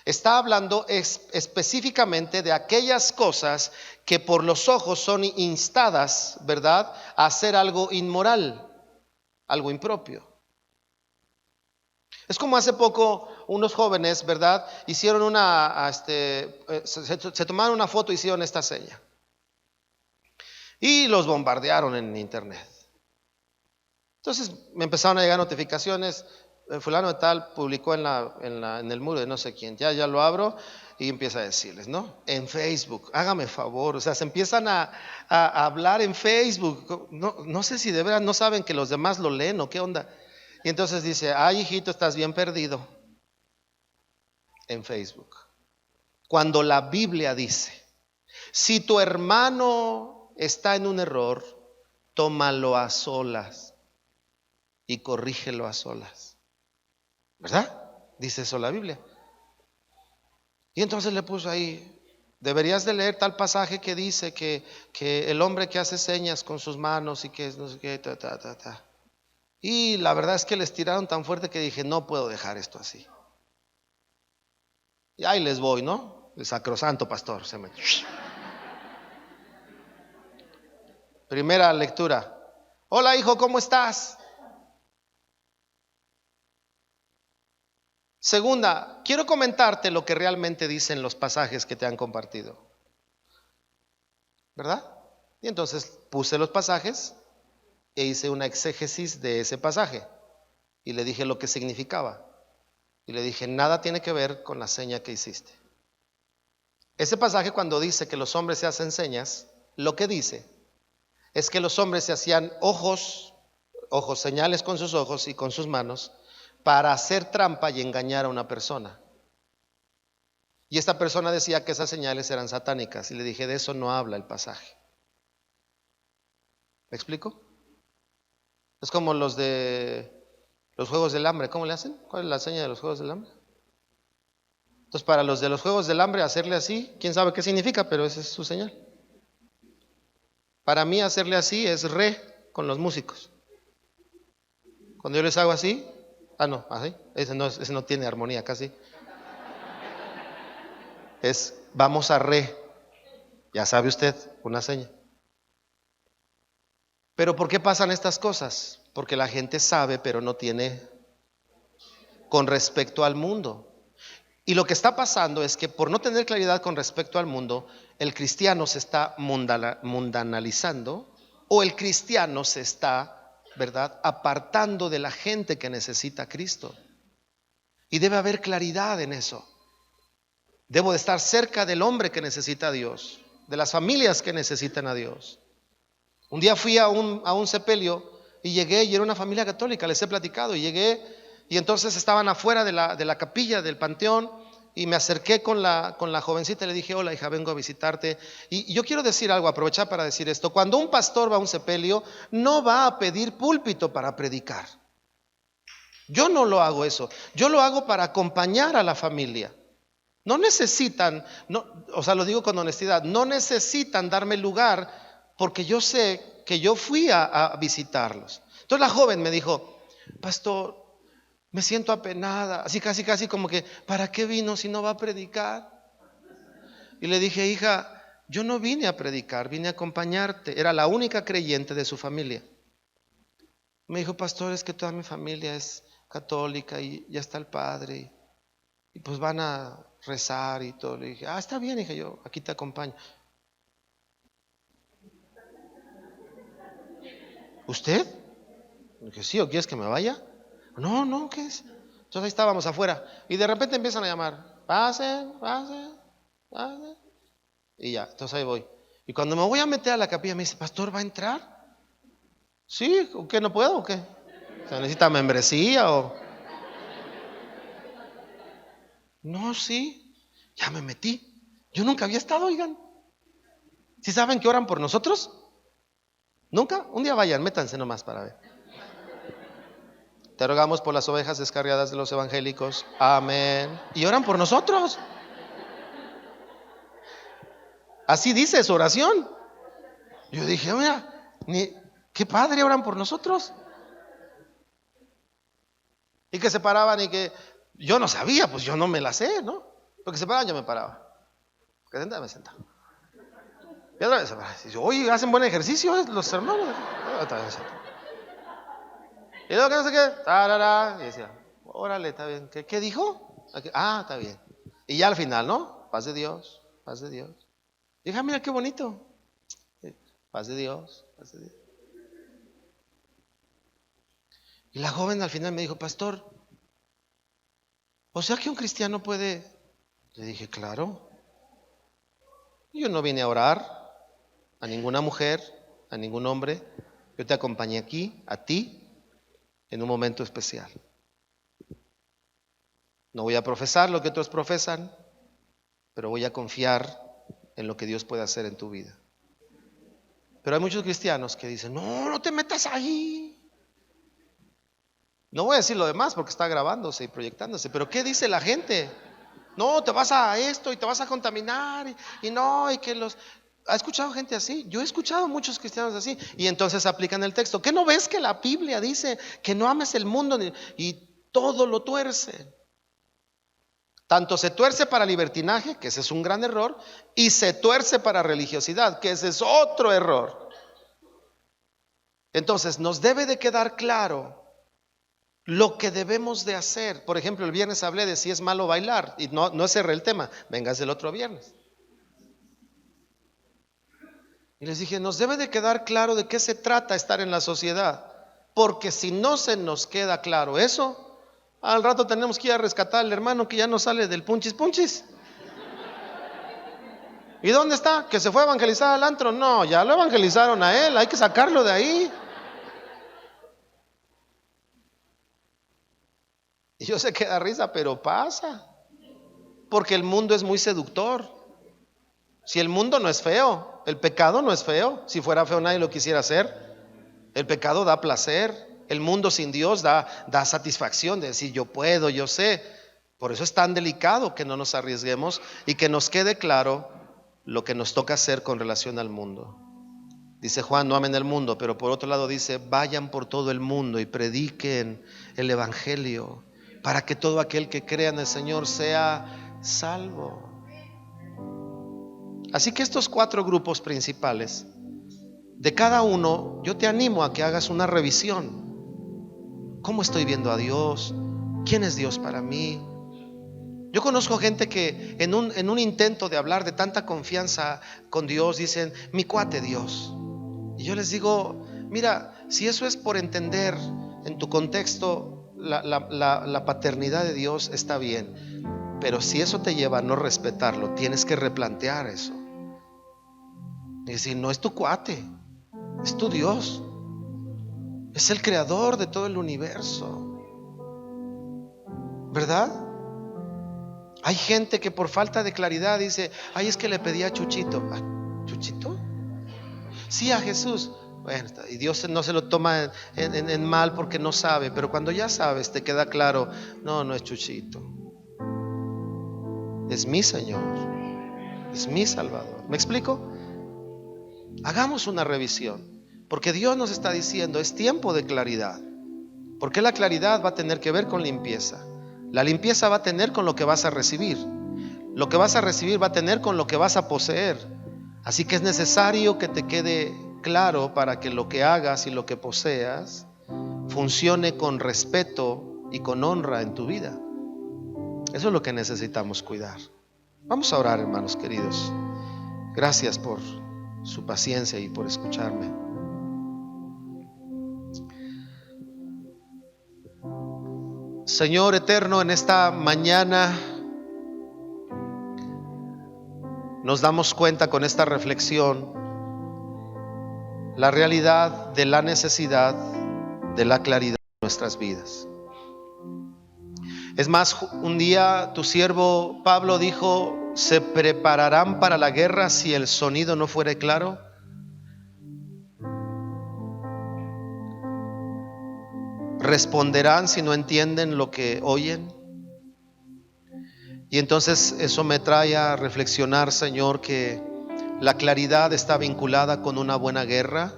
A: está hablando específicamente de aquellas cosas que por los ojos son instadas, ¿verdad?, a hacer algo inmoral, algo impropio. Es como hace poco unos jóvenes, ¿verdad?, hicieron se tomaron una foto y hicieron esta seña. Y los bombardearon en internet. Entonces me empezaron a llegar notificaciones: fulano de tal publicó en el muro de no sé quién. Ya lo abro y empieza a decirles, ¿no? En Facebook, hágame favor. O sea, se empiezan a hablar en Facebook. No sé si de verdad no saben que los demás lo leen o qué onda. Y entonces dice: ay, hijito, estás bien perdido. En Facebook. Cuando la Biblia dice: si tu hermano está en un error, tómalo a solas y corrígelo a solas. ¿Verdad? Dice eso la Biblia. Y entonces le puso ahí: deberías de leer tal pasaje que dice que el hombre que hace señas con sus manos y que no sé qué, Y la verdad es que les tiraron tan fuerte que dije: no puedo dejar esto así. Y ahí les voy, ¿no? El sacrosanto pastor se me... Primera lectura: hola, hijo, ¿cómo estás? Segunda, quiero comentarte lo que realmente dicen los pasajes que te han compartido, ¿verdad? Y entonces puse los pasajes e hice una exégesis de ese pasaje y le dije lo que significaba. Y le dije: nada tiene que ver con la seña que hiciste. Ese pasaje, cuando dice que los hombres se hacen señas, lo que dice es que los hombres se hacían ojos, señales con sus ojos y con sus manos, para hacer trampa y engañar a una persona. Y esta persona decía que esas señales eran satánicas. Y le dije: de eso no habla el pasaje. ¿Me explico? Es como los de los Juegos del Hambre. ¿Cómo le hacen? ¿Cuál es la seña de los Juegos del Hambre? Entonces, para los de los Juegos del Hambre, hacerle así, quién sabe qué significa, pero esa es su señal. Para mí, hacerle así es re con los músicos. Cuando yo les hago así, no, así, ese no tiene armonía casi. Es vamos a re, ya sabe usted, una seña. Pero ¿por qué pasan estas cosas? Porque la gente sabe, pero no tiene con respecto al mundo. Y lo que está pasando es que por no tener claridad con respecto al mundo, el cristiano se está mundanalizando, o el cristiano se está, ¿verdad?, apartando de la gente que necesita a Cristo. Y debe haber claridad en eso. Debo de estar cerca del hombre que necesita a Dios, de las familias que necesitan a Dios. Un día fui a un sepelio y llegué y era una familia católica, les he platicado, y llegué y entonces estaban afuera de la capilla del panteón y me acerqué con la jovencita y le dije: hola hija, vengo a visitarte. Y yo quiero decir algo, aprovechar para decir esto: cuando un pastor va a un sepelio, no va a pedir púlpito para predicar. Yo no lo hago eso, yo lo hago para acompañar a la familia. No necesitan, no, o sea, lo digo con honestidad, no necesitan darme lugar, porque yo sé que yo fui a visitarlos. Entonces la joven me dijo: pastor, me siento apenada, así casi como que, ¿para qué vino si no va a predicar? Y le dije: hija, yo no vine a predicar, vine a acompañarte. Era la única creyente de su familia. Me dijo: pastor, es que toda mi familia es católica y ya está el padre y pues van a rezar y todo. Le dije: está bien, hija, yo aquí te acompaño. ¿Usted? Le dije: sí, ¿o quieres que me vaya? No, ¿qué es? Entonces ahí estábamos afuera y de repente empiezan a llamar: pasen. Y ya, entonces ahí voy. Y cuando me voy a meter a la capilla me dice: pastor, ¿va a entrar? Sí, ¿o qué? ¿No puedo o qué? O sea, ¿necesita membresía o...? No, sí, ya me metí. Yo nunca había estado, oigan. ¿Sí saben que oran por nosotros? ¿Nunca? Un día vayan, métanse nomás para ver. Te rogamos por las ovejas descarriadas de los evangélicos. Amén. Y oran por nosotros. Así dice su oración. Yo dije: mira, qué padre, oran por nosotros. Y que se paraban y que yo no sabía, pues yo no me la sé, ¿no? Porque se paraban, yo me paraba. Que sentaba, me sentaba. Y otra vez se paraba. Y yo: oye, hacen buen ejercicio los hermanos. Otra vez me sentaba. Y luego que no sé qué, tarara, y decía: órale, está bien. ¿Qué dijo? Está bien. Y ya al final, ¿no? Paz de Dios, paz de Dios. Y dije: mira qué bonito. Paz de Dios, paz de Dios. Y la joven al final me dijo: pastor, o sea que un cristiano puede. Le dije: claro. Yo no vine a orar a ninguna mujer, a ningún hombre. Yo te acompañé aquí, a ti, en un momento especial. No voy a profesar lo que otros profesan, pero voy a confiar en lo que Dios puede hacer en tu vida. Pero hay muchos cristianos que dicen: no te metas ahí. No voy a decir lo demás porque está grabándose y proyectándose, pero ¿qué dice la gente? No, te vas a esto y te vas a contaminar y no, y que los... ¿Ha escuchado gente así? Yo he escuchado muchos cristianos así y entonces aplican el texto. ¿Qué no ves que la Biblia dice que no ames el mundo y todo lo tuerce? Tanto se tuerce para libertinaje, que ese es un gran error, y se tuerce para religiosidad, que ese es otro error. Entonces nos debe de quedar claro lo que debemos de hacer. Por ejemplo, el viernes hablé de si es malo bailar y no cerré el tema. Vengas el otro viernes. Y les dije: nos debe de quedar claro de qué se trata estar en la sociedad, porque si no se nos queda claro eso, al rato tenemos que ir a rescatar al hermano que ya no sale del punchis punchis. ¿Y dónde está? ¿Que se fue a evangelizar al antro? No, ya lo evangelizaron a él, hay que sacarlo de ahí. Y yo sé que da risa, pero pasa, porque el mundo es muy seductor. Si el mundo no es feo, el pecado no es feo. Si fuera feo nadie lo quisiera hacer. El pecado da placer. El mundo sin Dios da satisfacción de decir: yo puedo, yo sé. Por eso es tan delicado que no nos arriesguemos y que nos quede claro lo que nos toca hacer con relación al mundo. Dice Juan: no amen el mundo, pero por otro lado dice: vayan por todo el mundo y prediquen el evangelio, para que todo aquel que crea en el Señor sea salvo. Así que estos 4 grupos principales, de cada uno, yo te animo a que hagas una revisión. ¿Cómo estoy viendo a Dios? ¿Quién es Dios para mí? Yo conozco gente que en un intento de hablar de tanta confianza con Dios dicen: mi cuate Dios. Y yo les digo: mira, si eso es por entender en tu contexto la paternidad de Dios, está bien. Pero si eso te lleva a no respetarlo, tienes que replantear eso. Y decir: no es tu cuate, es tu Dios. Es el creador de todo el universo, ¿verdad? Hay gente que por falta de claridad dice, ay, es que le pedí a Chuchito. ¿A Chuchito? Sí, a Jesús. Bueno, y Dios no se lo toma en mal porque no sabe, pero cuando ya sabes te queda claro, no, no es Chuchito, es mi Señor, es mi Salvador. ¿Me explico? Hagamos una revisión, porque Dios nos está diciendo, es tiempo de claridad. Porque la claridad va a tener que ver con limpieza. La limpieza va a tener con lo que vas a recibir. Lo que vas a recibir va a tener con lo que vas a poseer. Así que es necesario que te quede claro para que lo que hagas y lo que poseas funcione con respeto y con honra en tu vida. Eso es lo que necesitamos cuidar. Vamos a orar, hermanos queridos. Gracias por su paciencia y por escucharme. Señor eterno, en esta mañana nos damos cuenta con esta reflexión la realidad de la necesidad de la claridad en nuestras vidas. Es más, un día tu siervo Pablo dijo, ¿se prepararán para la guerra si el sonido no fuere claro? ¿Responderán si no entienden lo que oyen? Y entonces eso me trae a reflexionar, Señor, que la claridad está vinculada con una buena guerra,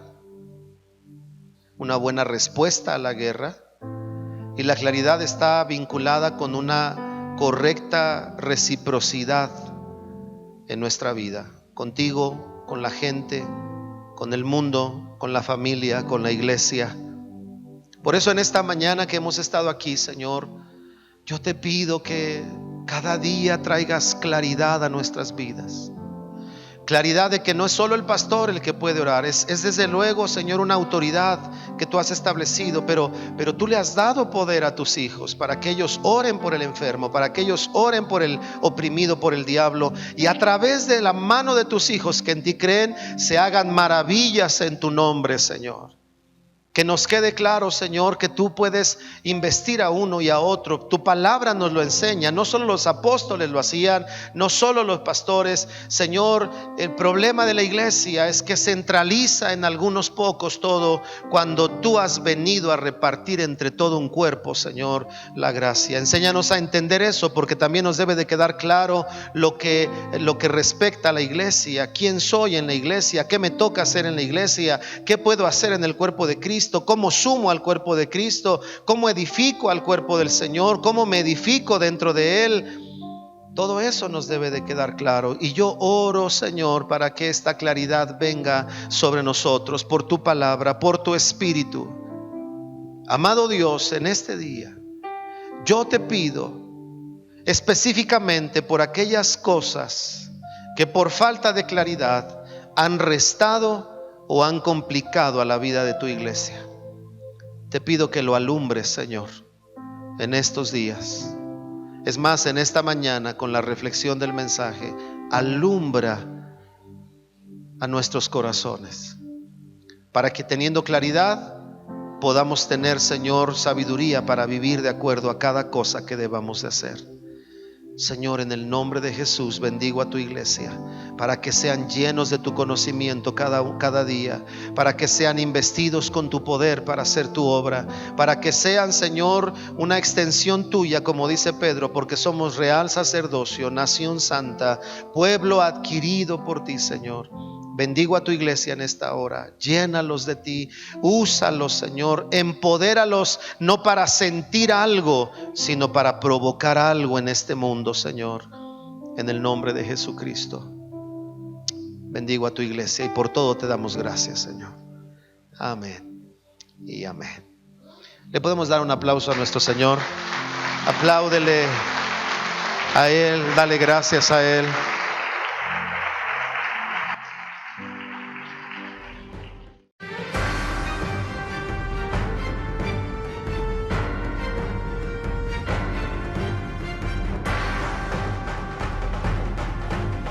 A: una buena respuesta a la guerra, y la claridad está vinculada con una correcta reciprocidad en nuestra vida, contigo, con la gente, con el mundo, con la familia, con la iglesia. Por eso en esta mañana que hemos estado aquí, Señor, yo te pido que cada día traigas claridad a nuestras vidas. Claridad de que no es solo el pastor el que puede orar, es desde luego, Señor, una autoridad que tú has establecido, pero tú le has dado poder a tus hijos para que ellos oren por el enfermo, para que ellos oren por el oprimido por el diablo, y a través de la mano de tus hijos que en ti creen, se hagan maravillas en tu nombre, Señor. Que nos quede claro, Señor, que tú puedes investir a uno y a otro. Tu palabra nos lo enseña. No solo los apóstoles lo hacían, no solo los pastores. Señor, el problema de la iglesia es que centraliza en algunos pocos todo, cuando tú has venido a repartir entre todo un cuerpo, Señor, la gracia. Enséñanos a entender eso, porque también nos debe de quedar claro lo que respecta a la iglesia. ¿Quién soy en la iglesia? ¿Qué me toca hacer en la iglesia? ¿Qué puedo hacer en el cuerpo de Cristo? ¿Cómo sumo al cuerpo de Cristo? ¿Cómo edifico al cuerpo del Señor? ¿Cómo me edifico dentro de Él? Todo eso nos debe de quedar claro. Y yo oro, Señor, para que esta claridad venga sobre nosotros por tu palabra, por tu espíritu. Amado Dios, en este día yo te pido específicamente por aquellas cosas que por falta de claridad han restado o han complicado a la vida de tu iglesia. Te pido que lo alumbres, Señor, en estos días. Es más, en esta mañana, con la reflexión del mensaje, alumbra a nuestros corazones, para que teniendo claridad podamos tener, Señor, sabiduría para vivir de acuerdo a cada cosa que debamos de hacer. Señor, en el nombre de Jesús, bendigo a tu iglesia para que sean llenos de tu conocimiento cada día, para que sean investidos con tu poder para hacer tu obra, para que sean, Señor, una extensión tuya, como dice Pedro, porque somos real sacerdocio, nación santa, pueblo adquirido por ti, Señor. Bendigo a tu iglesia en esta hora. Llénalos de ti. Úsalos, Señor. Empodéralos, no para sentir algo, sino para provocar algo en este mundo, Señor. En el nombre de Jesucristo. Bendigo a tu iglesia y por todo te damos gracias, Señor. Amén y amén. Le podemos dar un aplauso a nuestro Señor. Apláudele a Él. Dale gracias a Él.